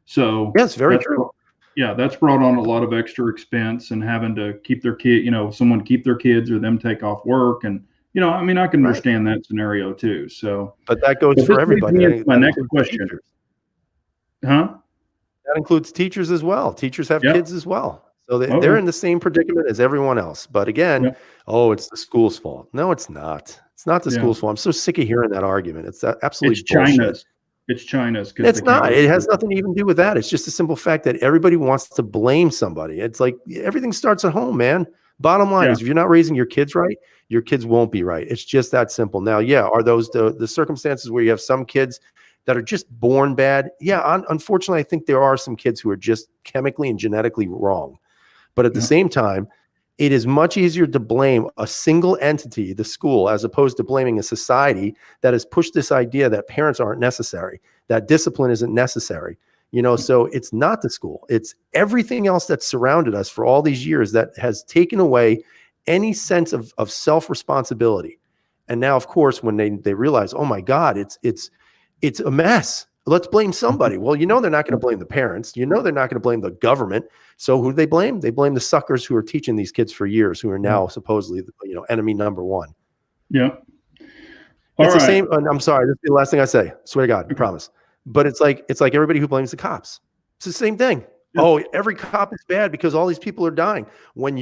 So Yes, very that's true. yeah, that's brought on a lot of extra expense and having to keep their kid, someone to keep their kids or them take off work. And, I mean, I can Right. understand that scenario too. So, But that goes but for this leads everybody. me into my That next includes question. teachers. Huh? That includes teachers as well. Teachers have Yep. kids as well. So Oh, they're yeah. in the same predicament as everyone else. But again, Yep. oh, it's the school's fault. No, it's not. It's not the Yeah. school's fault. I'm so sick of hearing that argument. It's It's absolutely bullshit. China's. It's China's because they It's can't not. go to It has school. nothing to even do with that. It's just a simple fact that everybody wants to blame somebody. It's like everything starts at home, man. Bottom line Yeah. is if you're not raising your kids right, your kids won't be right. It's just that simple. Now, yeah, are those the circumstances where you have some kids that are just born bad? Yeah, unfortunately, I think there are some kids who are just chemically and genetically wrong. But at the Yeah. same time, it is much easier to blame a single entity, the school, as opposed to blaming a society that has pushed this idea that parents aren't necessary, that discipline isn't necessary. So it's not the school. It's everything else that's surrounded us for all these years that has taken away any sense of self-responsibility. And now, of course, when they realize, oh my God, it's a mess. Let's blame somebody. Well, they're not going to blame the parents. They're not going to blame the government. So who do they blame? They blame the suckers who are teaching these kids for years, who are now supposedly, enemy number one. Yeah. All It's the right. same. And I'm sorry. This is the last thing I say. Swear to God, I promise. But it's like everybody who blames the cops. It's the same thing. Yeah. Oh, every cop is bad because all these people are dying. When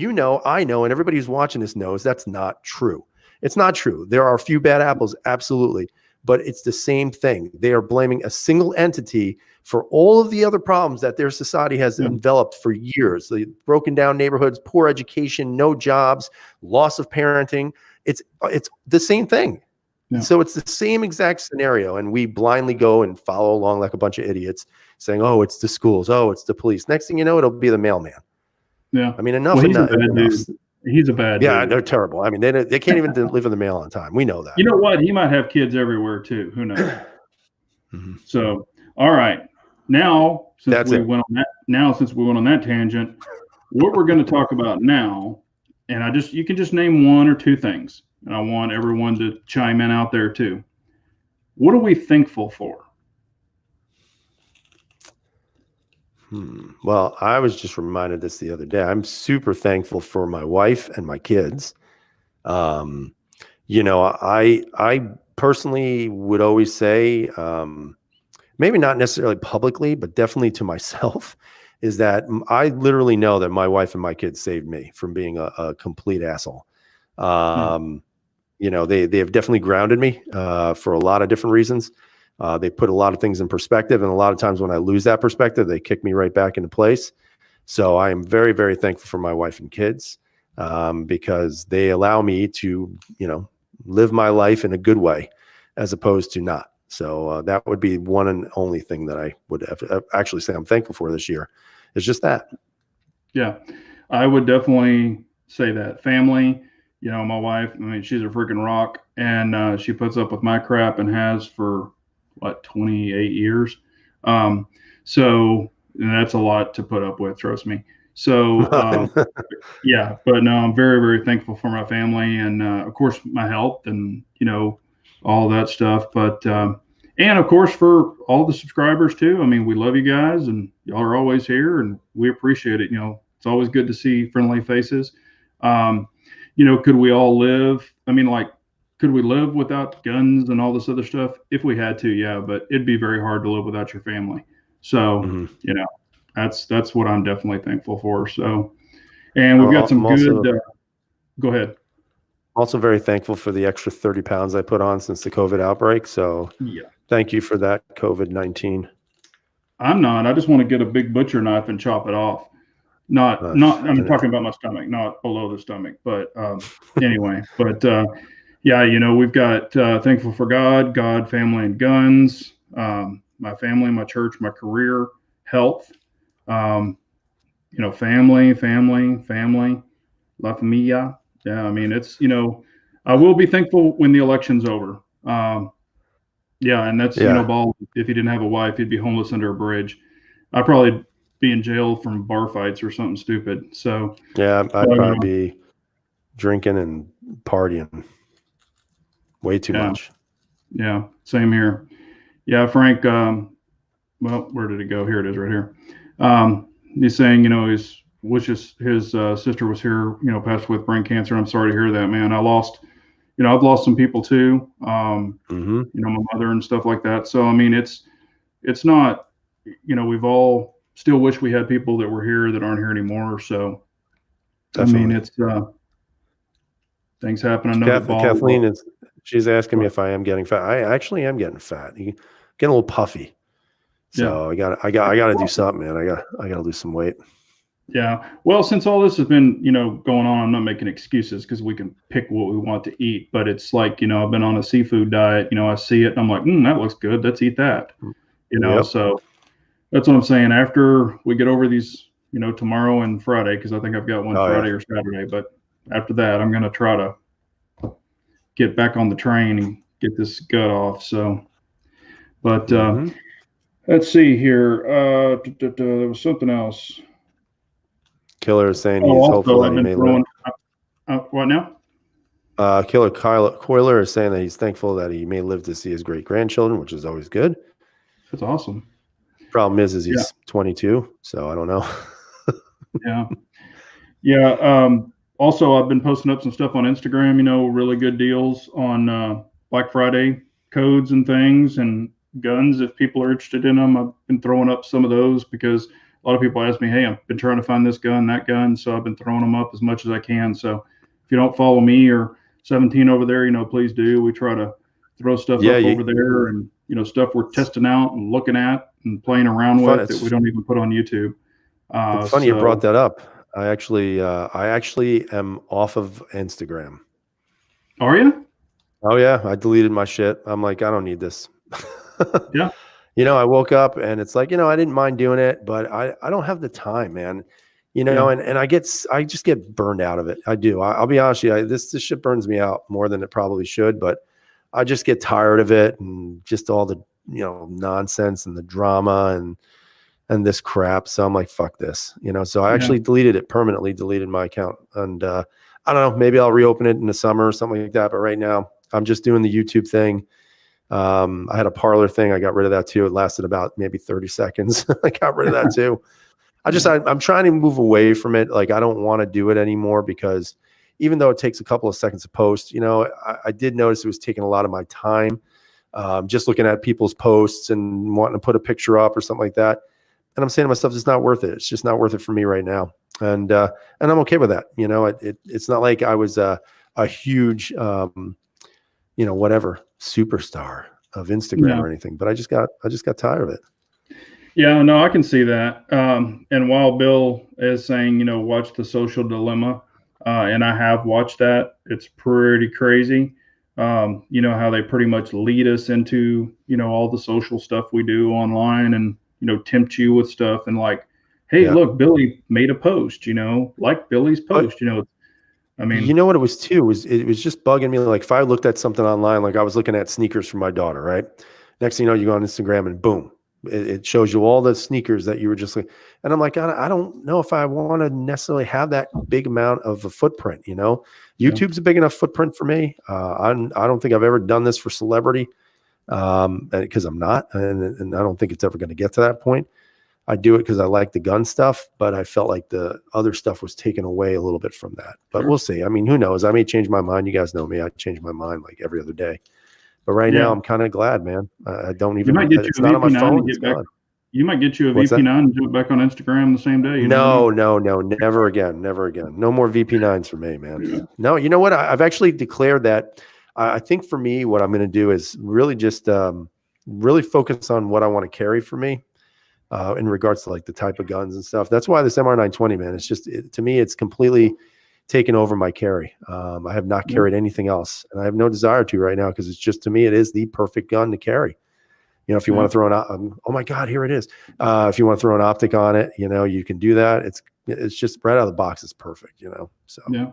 I know, and everybody who's watching this knows that's not true. It's not true. There are a few bad apples, absolutely. But it's the same thing. They are blaming a single entity for all of the other problems that their society has enveloped for years. The broken down neighborhoods, poor education, no jobs, loss of parenting. It's the same thing. Yeah. So it's the same exact scenario. And we blindly go and follow along like a bunch of idiots saying, oh, it's the schools. Oh, it's the police. Next thing you know, it'll be the mailman. Yeah. I mean, enough. Well, he's enough, a bad enough. dude. He's a bad Yeah, dude. they're terrible. I mean, they can't even deliver the mail on time. We know that. You know what? He might have kids everywhere too. Who knows? Mhm. So, all right. Now, since That's we it. went on that tangent, what we're going to talk about now, and you can just name one or two things, and I want everyone to chime in out there too. What are we thankful for? Well, I was just reminded this the other day. I'm super thankful for my wife and my kids. I personally would always say, maybe not necessarily publicly, but definitely to myself, is that I literally know that my wife and my kids saved me from being a complete asshole. They have definitely grounded me for a lot of different reasons. They put a lot of things in perspective, and a lot of times when I lose that perspective, they kick me right back into place. So I am very, very thankful for my wife and kids because they allow me to, live my life in a good way as opposed to not. So that would be one and only thing that I would actually say I'm thankful for this year. It's just that. Yeah, I would definitely say that. Family, my wife, I mean, she's a freaking rock, and she puts up with my crap and has for 28 years. So and that's a lot to put up with, trust me. So yeah, but no, I'm very, very thankful for my family and of course my health and all that stuff. But and of course for all the subscribers too. I mean, we love you guys and y'all are always here and we appreciate it. It's always good to see friendly faces. Could we all live? I mean, could we live without guns and all this other stuff? If we had to, yeah, but it'd be very hard to live without your family. So, that's what I'm definitely thankful for. So, and we've got some good, go ahead. Also very thankful for the extra 30 pounds I put on since the COVID outbreak. So Yeah. Thank you for that, COVID-19. I'm not. I just want to get a big butcher knife and chop it off. I'm talking about my stomach, not below the stomach. But anyway, we've got thankful for God, family, and guns. My family, my church, my career, health. Family. La Familia. Yeah, I mean, it's, I will be thankful when the election's over. Yeah, and that's, Yeah. ball. If he didn't have a wife, he'd be homeless under a bridge. I'd probably be in jail from bar fights or something stupid. So, Yeah. I'd but, probably be drinking and partying way too yeah, much. yeah, same here. Yeah, Frank. Well, where did it go? Here it is, right here. He's saying, his wishes his sister was here, passed with brain cancer. I'm sorry to hear that, man. I've lost some people too. Hmm. My mother and stuff like that. So I mean, it's not, we've all still wish we had people that were here that aren't here anymore. So I mean, Definitely. it's things happen. I know that ball. Kathleen is, she's asking me Well, if I am getting fat. I actually am getting fat. Getting a little puffy. yeah. So I got to do something, man. I got to lose some weight. Yeah. Well, since all this has been, going on, I'm not making excuses because we can pick what we want to eat. But it's like, I've been on a seafood diet. I see it and I'm like, that looks good. Let's eat that. Yep. So that's what I'm saying. After we get over these, tomorrow and Friday, because I think I've got one Oh yeah. Friday or Saturday. But after that, I'm going to try to get back on the train and get this gut off. So, but Hmm. let's see here. There was something else. Killer is saying Oh, he's hopeful also, that I've he been may live. throwing, what now? Killer Coiler is saying that he's thankful that he may live to see his great grandchildren, which is always good. That's awesome. Problem is Yeah. he's 22, so I don't know. Yeah. Yeah. Also, I've been posting up some stuff on Instagram, really good deals on Black Friday codes and things and guns if people are interested in them. I've been throwing up some of those because a lot of people ask me, hey, I've been trying to find this gun, that gun. So I've been throwing them up as much as I can. So if you don't follow me or 17 over there, please do. We try to throw stuff Yeah, up over there and, stuff we're testing out and looking at and playing around with that we don't even put on YouTube. it's funny you brought So that up. I actually am off of Instagram. are you? Oh yeah, I deleted my shit. I'm like, I don't need this. Yeah. I woke up and it's like, I didn't mind doing it, but I don't have the time, man. Yeah. And I just get burned out of it. I do. I'll be honest with you, this shit burns me out more than it probably should, but I just get tired of it and just all the, nonsense and the drama and this crap. So I'm like, fuck this, so I Yeah. actually permanently deleted my account. And I don't know, maybe I'll reopen it in the summer or something like that. But right now I'm just doing the YouTube thing. I had a parlor thing. I got rid of that too. It lasted about maybe 30 seconds. I got rid of that too. I'm trying to move away from it. Like, I don't want to do it anymore because even though it takes a couple of seconds to post, I did notice it was taking a lot of my time. Just looking at people's posts and wanting to put a picture up or something like that. And I'm saying to myself, it's not worth it. It's just not worth it for me right now. And I'm okay with that. It's not like I was a huge, whatever superstar of Instagram No. or anything, but I just got tired of it. Yeah, no, I can see that. And while Bill is saying, watch The Social Dilemma, and I have watched that, it's pretty crazy. How they pretty much lead us into, all the social stuff we do online and, tempt you with stuff and like, hey, Yeah. look, Billy made a post, like Billy's But post, I you mean, know what it was too? It was just bugging me. Like, if I looked at something online, like I was looking at sneakers for my daughter, right? Next thing you know, you go on Instagram and boom, it shows you all the sneakers that you were just like, and I'm like, I don't know if I want to necessarily have that big amount of a footprint. yeah, YouTube's a big enough footprint for me. I don't think I've ever done this for celebrity, because I'm not, and I don't think it's ever going to get to that point. I do it because I like the gun stuff, but I felt like the other stuff was taken away a little bit from that. But sure. we'll see. I mean, who knows? I may change my mind. You guys know me. I change my mind like every other day. But right now, Yeah. I'm kind of glad, man. I don't You even, might get you it's a not on my VP9 phone. and It's get back. gone. You might get you a What's that? VP9 and jump back on Instagram the same day. You know what I No, mean? no, no, never again. Never again. No more VP9s for me, man. No, you know what? I've actually declared that. I think for me, what I'm going to do is really just really focus on what I want to carry for me. In regards to like the type of guns and stuff. That's why this MR920, man, it's just, to me, it's completely taken over my carry. I have not Yeah. carried anything else, and I have no desire to right now because it's just, to me, it is the perfect gun to carry. If you want Yeah. to throw oh my God, here it is. If you want to throw an optic on it, you can do that. It's it's just right out of the box. It's perfect, So Yeah.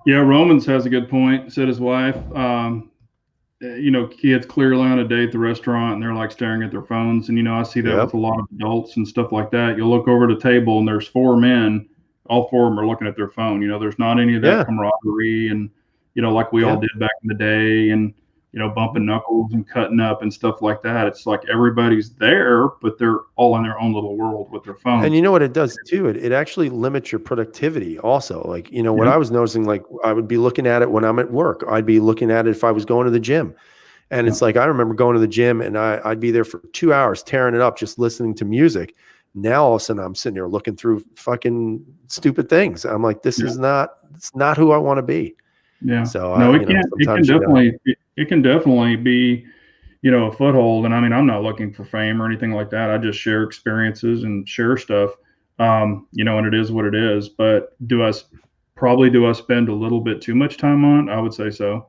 Yeah. Romans has a good point. Said his wife, kids clearly on a date at the restaurant and they're like staring at their phones. And, I see that with yep, a lot of adults and stuff like that. You'll look over at the table and there's four men, all four of them are looking at their phone. There's not any of that yeah, camaraderie and, like we all yeah. did back in the day and, bumping knuckles and cutting up and stuff like that. It's like everybody's there, but they're all in their own little world with their And phones. you know what it does too? It actually limits your productivity also. Like, what Yeah. I was noticing, like I would be looking at it when I'm at work. I'd be looking at it if I was going to the gym. And Yeah. it's like, I remember going to the gym and I'd be there for 2 hours tearing it up, just listening to music. Now, all of a sudden I'm sitting here looking through fucking stupid things. I'm like, Yeah. it's not who I want to be. Yeah. So No, it can sometimes you gotta, definitely be, a foothold. And I mean, I'm not looking for fame or anything like that. I just share experiences and share stuff. And it is what it is. But do I spend a little bit too much time on it? I would say so. yeah,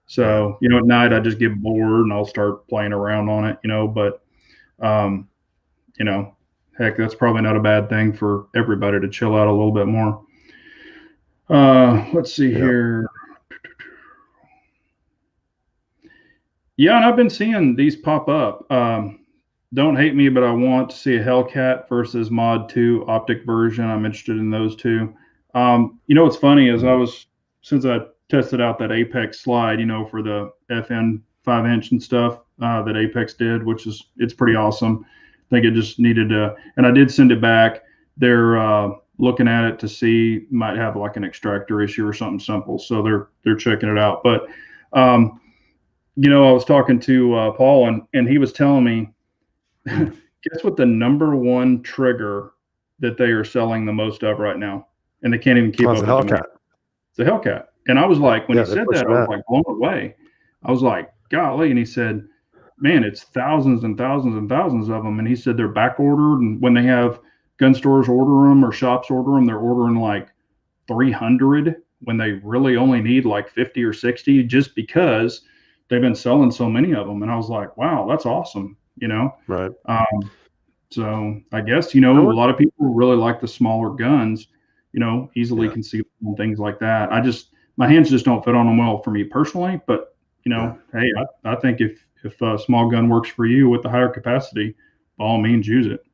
So, at night I yeah, just get bored and I'll start playing around on it, but, um, you know, heck, that's probably not a bad thing for everybody to chill out a little bit more. Let's see yeah. here. Yeah, and I've been seeing these pop up. Don't hate me, but I want to see a Hellcat versus Mod 2 Optic version. I'm interested in those two. What's funny is Mhm. since I tested out that Apex slide, for the FN 5-inch and stuff that Apex did, it's pretty awesome. I think it just needed to, and I did send it back. They're looking at it to see, might have like an extractor issue or something simple, so they're checking it out. But um, I was talking to Paul, and he was telling me, Mhm. guess what the number one trigger that they are selling the most of right now, and they can't even keep Oh, it's a up with demand. Hellcat. It's a Hellcat, and I was like, when he Yeah, they're said that, pushing I was that. like blown away. I was like, golly, and he said, man, it's thousands and thousands and thousands of them, and he said they're back ordered, and when they have gun stores order them or shops order them, they're ordering like 300 when they really only need like 50 or 60 just because they've been selling so many of them. And I was like, wow, that's awesome. Right. Um, so I guess, You a know what? lot of people really like the smaller guns, easily Yeah. concealable and things like that. My hands just don't fit on them well for me personally, but Yeah. hey, I think if a small gun works for you with the higher capacity, by all means use it.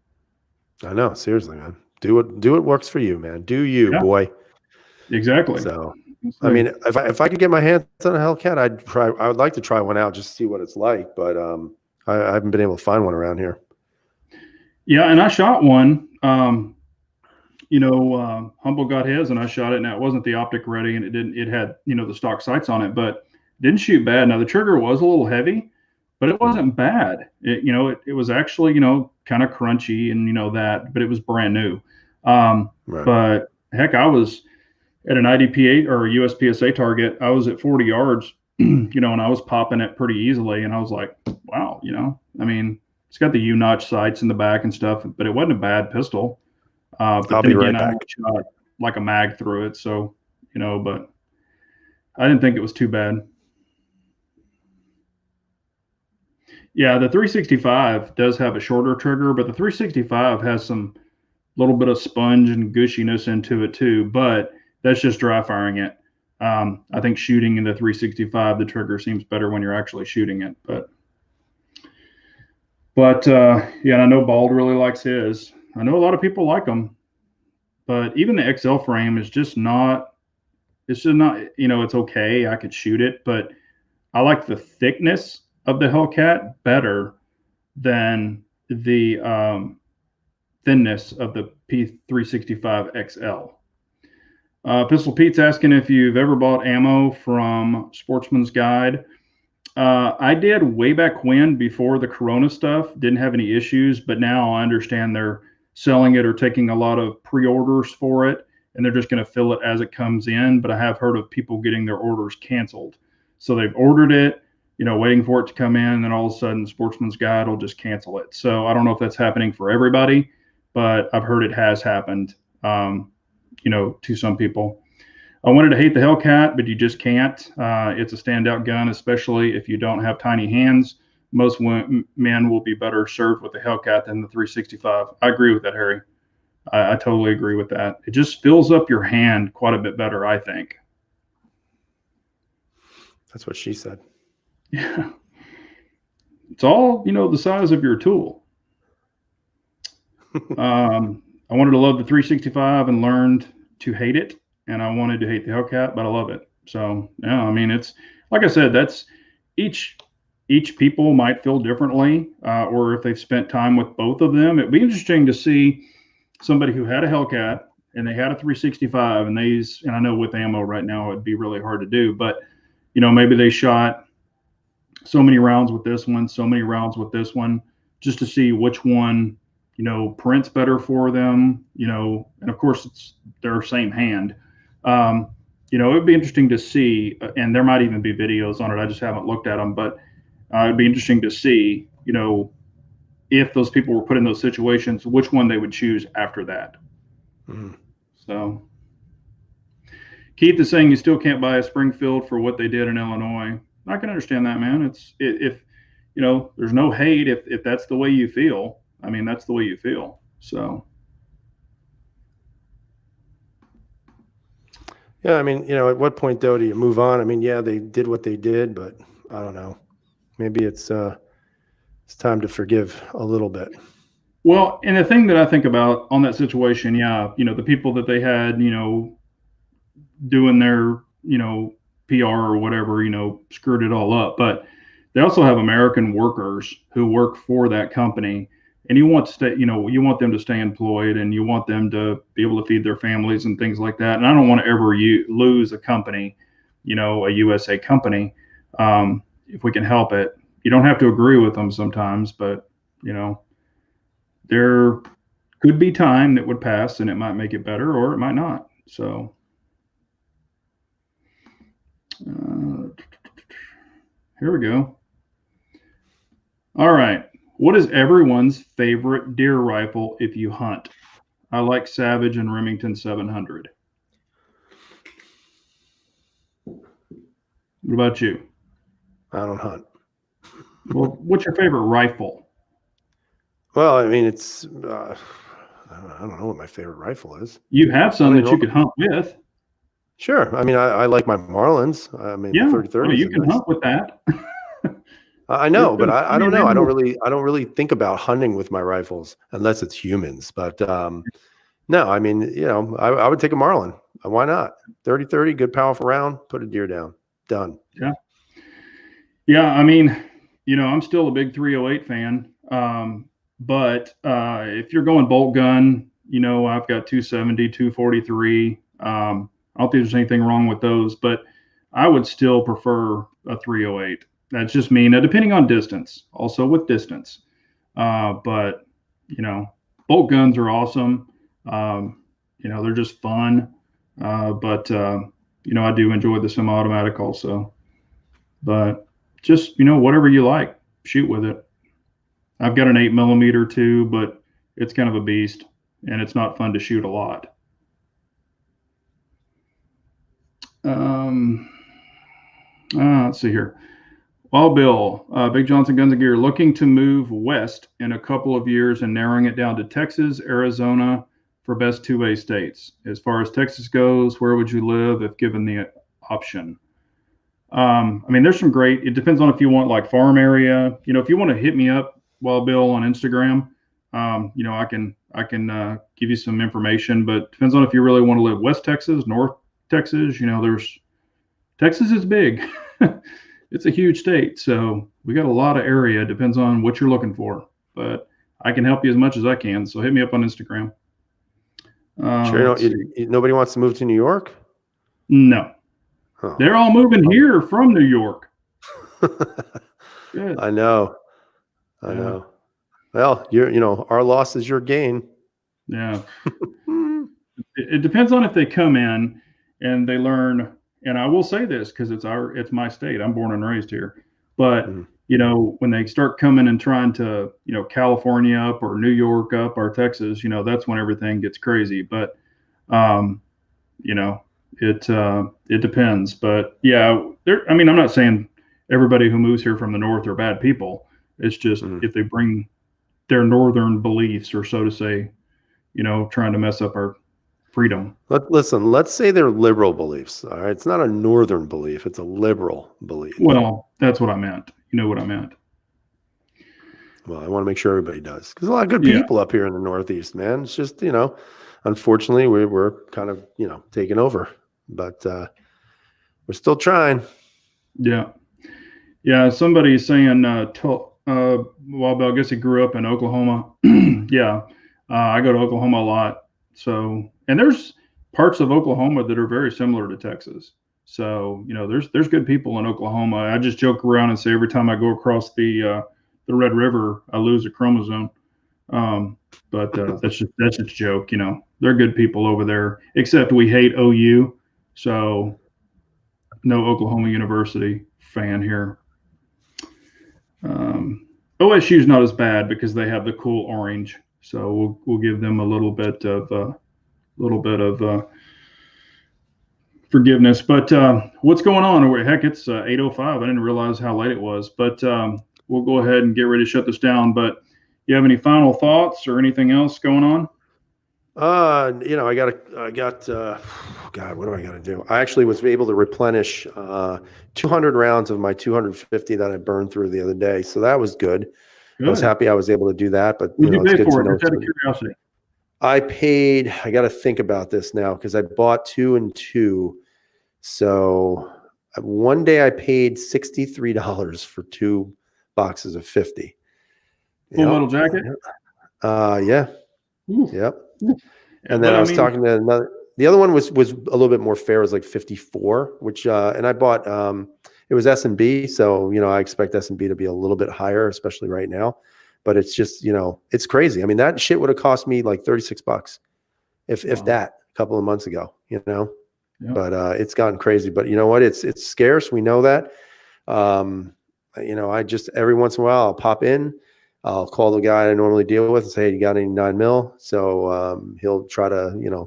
I know. Seriously, man. Do what works for you, man. Do you, Yeah, boy. exactly. So, I So, mean, if I could get my hands on a Hellcat, I'd try. I would like to try one out just to see what it's like, but I haven't been able to find one around here. yeah, and I shot one. Humble got his, and I shot it, and it wasn't the optic ready, and it didn't. It had the stock sights on it, but didn't shoot bad. Now the trigger was a little heavy, but it Mhm. wasn't bad. It was actually kind of crunchy and that, but it was brand new. Right. But heck, I was at an IDP-8 or a USPSA target. I was at 40 yards, and I was popping it pretty easily, and I was like, wow, I mean, it's got the U-notch sights in the back and stuff, but it wasn't a bad pistol. But I'll then be again, right I back. shot like a mag through it, so but I didn't think it was too bad. Yeah, the 365 does have a shorter trigger, but the 365 has some little bit of sponge and gushiness into it too. But that's just dry firing it. I think shooting in the 365, the trigger seems better when you're actually shooting it. But yeah, and I know Bald really likes his. I know a lot of people like them, but even the XL frame is just not. It's just not. It's okay. I could shoot it, but I like the thickness of the Hellcat better than the thinness of the P365 XL. Pistol Pete's asking if you've ever bought ammo from Sportsman's Guide. I did way back when, before the Corona stuff, didn't have any issues, but now I understand they're selling it or taking a lot of pre-orders for it, and they're just going to fill it as it comes in. But I have heard of people getting their orders canceled. So they've ordered it, waiting for it to come in, and then all of a sudden Sportsman's Guide will just cancel it. So I don't know if that's happening for everybody, but I've heard it has happened, to some people. I wanted to hate the Hellcat, but you just can't. It's a standout gun, especially if you don't have tiny hands. Most men will be better served with the Hellcat than the 365. I agree with that, Harry. I totally agree with that. It just fills up your hand quite a bit better, I think. That's what she said. Yeah. It's all, the size of your tool. I wanted to love the 365 and learned to hate it. And I wanted to hate the Hellcat, but I love it. So, yeah, I mean, it's like I said, that's each people might feel differently, or if they've spent time with both of them. It'd be interesting to see somebody who had a Hellcat and they had a 365 and I know with ammo right now, it'd be really hard to do, but maybe they shot so many rounds with this one, so many rounds with this one, just to see which one, prints better for them, and of course it's their same hand. It'd be interesting to see, and there might even be videos on it. I just haven't looked at them, but it'd be interesting to see, if those people were put in those situations, which one they would choose after that. Mm-hmm. So Keith is saying you still can't buy a Springfield for what they did in Illinois. I can understand that, man. If there's no hate. If that's the way you feel, I mean, that's the way you feel. So. Yeah, I mean, at what point though do you move on? I mean, yeah, they did what they did, but I don't know. Maybe it's time to forgive a little bit. Well, and the thing that I think about on that situation, yeah, the people that they had, doing their, PR or whatever, screwed it all up. But they also have American workers who work for that company, and you want them to stay employed, and you want them to be able to feed their families and things like that. And I don't want to ever lose a company, a USA company, if we can help it. You don't have to agree with them sometimes, but there could be time that would pass and it might make it better or it might not. So here we go. All right. What is everyone's favorite deer rifle if you hunt? I like Savage and Remington 700. What about you? I don't hunt. Well, what's your favorite rifle? Well, I mean, it's I don't know what my favorite rifle is. You have some that you could hunt with. Sure. I mean, I like my Marlins. I mean, yeah, 30-30. You can hunt with that. I know, but I don't know. I don't really think about hunting with my rifles unless it's humans. But no, I mean, I would take a Marlin. Why not? 30-30, good powerful round, put a deer down. Done. Yeah. Yeah, I mean, I'm still a big 308 fan. But if you're going bolt gun, I've got 270, 243. I don't think there's anything wrong with those, but I would still prefer a 308. That's just me. Now, depending on distance, also with distance. But, bolt guns are awesome. They're just fun. But I do enjoy the semi-automatic also. But just, whatever you like, shoot with it. I've got an 8mm too, but it's kind of a beast and it's not fun to shoot a lot. Let's see here. Well, Bill, Big Johnson Guns and Gear, looking to move west in a couple of years and narrowing it down to Texas, Arizona for best 2A states. As far as Texas goes, where would you live if given the option? I mean, there's some great, it depends on if you want like farm area, if you want to hit me up, Wild Bill, on Instagram, I can give you some information, but depends on if you really want to live West Texas, North Texas. Texas is big. It's a huge state, so we got a lot of area. Depends on what you're looking for, but I can help you as much as I can. So hit me up on Instagram. Sure. Nobody wants to move to New York? No. Oh. They're all moving here from New York. Good. I know. Well, our loss is your gain. Yeah. It depends on if they come in and they learn. And I will say this because it's my state. I'm born and raised here. But when they start coming and trying to California up or New York up or Texas, that's when everything gets crazy. But it depends. But yeah, I'm not saying everybody who moves here from the north are bad people. It's just if they bring their northern beliefs, or so to say, trying to mess up our freedom. Listen, let's say they're liberal beliefs. All right. It's not a northern belief, it's a liberal belief. Well, that's what I meant. You know what I meant. Well, I want to make sure everybody does, because a lot of good Yeah. people up here in the Northeast, man. It's just, unfortunately, we're kind of, taking over, but we're still trying. Yeah. Yeah. Somebody's saying, well, I guess he grew up in Oklahoma. Yeah. I go to Oklahoma a lot. So, and there's parts of Oklahoma that are very similar to Texas. So, there's good people in Oklahoma. I just joke around and say every time I go across the Red River, I lose a chromosome. Um, but that's just a joke. They're good people over there. Except we hate OU, so no Oklahoma University fan here. Um, OSU's not as bad because they have the cool orange, so we'll give them a little bit of forgiveness. But what's going on? Heck, it's 8:05. I didn't realize how late it was, but we'll go ahead and get ready to shut this down. But you have any final thoughts or anything else going on? God, what do I got to do? I actually was able to replenish 200 rounds of my 250 that I burned through the other day. So that was good. Good. I was happy I was able to do that, but what did you it's pay good for to it? know. Just out of curiosity. I got to think about this now because I bought 2 and 2. So one day I paid $63 for 2 boxes of 50. Full Metal Jacket? Yeah. Ooh. Yep. Ooh. And then I was talking to another. The other one was a little bit more fair. It was like 54, which and I bought it was S&B, so I expect S&B to be a little bit higher, especially right now. But it's just it's crazy. I mean, that shit would have cost me like $36 if that a couple of months ago. Yep. But it's gotten crazy. But you know what? It's scarce. We know that. I just every once in a while I'll pop in. I'll call the guy I normally deal with and say, hey, you got any 9mm? So he'll try to,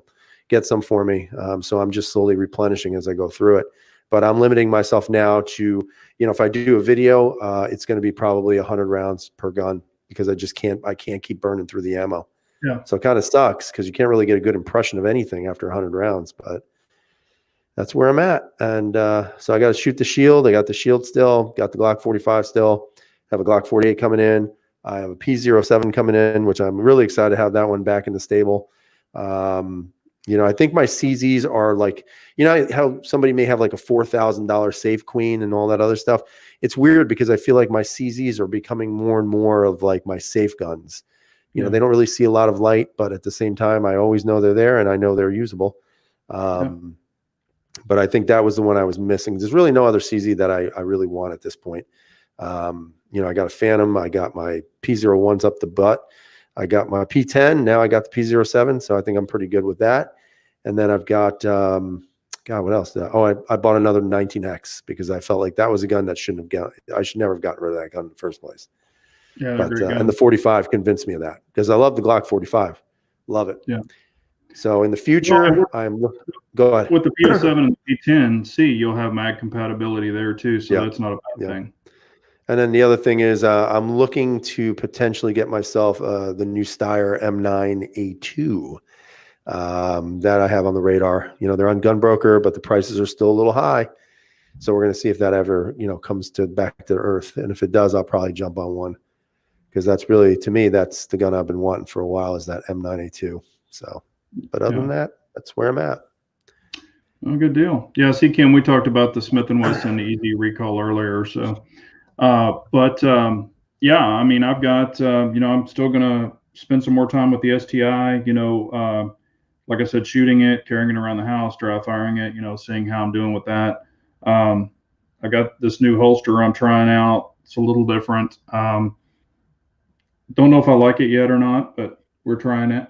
get some for me. So I'm just slowly replenishing as I go through it. But I'm limiting myself now to, if I do a video, it's going to be probably 100 rounds per gun because I can't keep burning through the ammo. Yeah. So it kind of sucks because you can't really get a good impression of anything after 100 rounds. But that's where I'm at. And so I got to shoot the shield. I got the shield still, got the Glock 45 still, have a Glock 48 coming in. I have a P07 coming in, which I'm really excited to have that one back in the stable. I think my CZs are like, how somebody may have like a $4,000 Safe Queen and all that other stuff. It's weird because I feel like my CZs are becoming more and more of like my safe guns. They don't really see a lot of light, but at the same time, I always know they're there and I know they're usable. But I think that was the one I was missing. There's really no other CZ that I really want at this point. I got a Phantom. I got my P01s up the butt. I got my P10. Now I got the P07. So I think I'm pretty good with that. And then I've got, what else? I bought another 19X because I felt like that was a gun that I should never have gotten rid of that gun in the first place. Yeah. But, and the 45 convinced me of that because I love the Glock 45. Love it. Yeah. So in the future, go ahead. With the P07 and the P10C, you'll have mag compatibility there too. So that's not a bad thing. And then the other thing is I'm looking to potentially get myself the new Steyr M9A2 that I have on the radar. They're on Gunbroker, but the prices are still a little high. So we're going to see if that ever, comes back to earth. And if it does, I'll probably jump on one because that's really, to me, that's the gun I've been wanting for a while is that M9A2. So, but other than that, that's where I'm at. Oh, good deal. Yeah, see, Kim, we talked about the Smith & Wesson Easy recall earlier. So, yeah, I mean, I've got, I'm still going to spend some more time with the STI, like I said, shooting it, carrying it around the house, dry firing it, seeing how I'm doing with that. I got this new holster I'm trying out. It's a little different. Don't know if I like it yet or not, but we're trying it.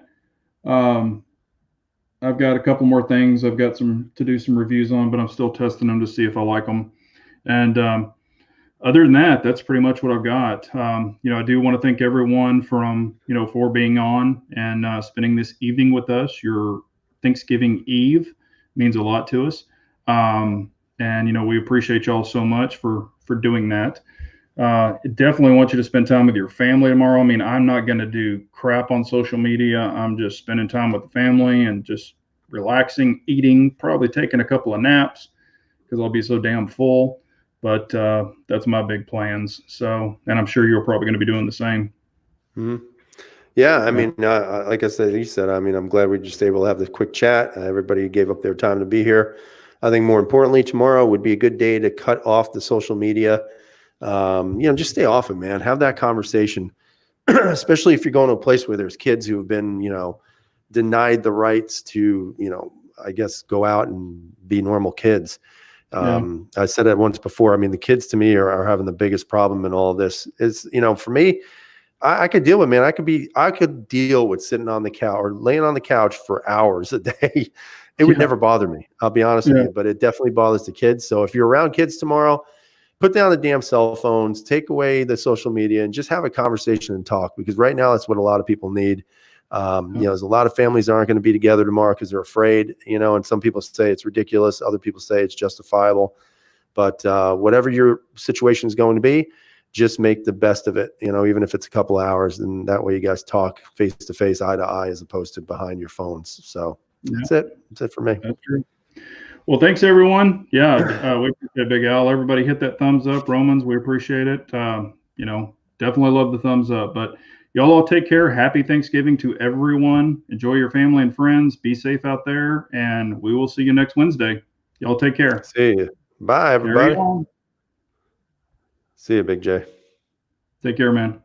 I've got a couple more things I've got to do some reviews on, but I'm still testing them to see if I like them. And other than that, that's pretty much what I've got. I do want to thank everyone for being on and spending this evening with us. Your Thanksgiving Eve means a lot to us. And we appreciate y'all so much for doing that. Definitely want you to spend time with your family tomorrow. I mean, I'm not going to do crap on social media. I'm just spending time with the family and just relaxing, eating, probably taking a couple of naps because I'll be so damn full. But that's my big plans. So, and I'm sure you're probably going to be doing the same. Mhm. Yeah, I Yeah. mean, like I said, you said, I mean, I'm glad we just able to have this quick chat. Everybody gave up their time to be here. I think more importantly, tomorrow would be a good day to cut off the social media. Just stay off it, man. Have that conversation, especially if you're going to a place where there's kids who have been, denied the rights to, I guess, go out and be normal kids. Yeah. I said it once before. I mean, the kids to me are having the biggest problem in all of this. Is, for me, I could deal with, man. I could deal with sitting on the couch or laying on the couch for hours a day. It would Yeah. never bother me. I'll be honest with Yeah. you, but it definitely bothers the kids. So if you're around kids tomorrow, put down the damn cell phones, take away the social media, and just have a conversation and talk. Because right now, that's what a lot of people need. There's a lot of families aren't going to be together tomorrow because they're afraid. And some people say it's ridiculous. Other people say it's justifiable. But whatever your situation is going to be, just make the best of it, even if it's a couple of hours. And that way you guys talk face to face, eye to eye, as opposed to behind your phones. So Yeah. that's it. That's it for me. That's true. Well, thanks everyone. Yeah, we appreciate Big Al. Everybody hit that thumbs up. Romans, we appreciate it. Definitely love the thumbs up. But y'all all take care. Happy Thanksgiving to everyone. Enjoy your family and friends. Be safe out there, and we will see you next Wednesday. Y'all take care. See you. Bye, Carry everybody. on. See you, Big J. Take care, man.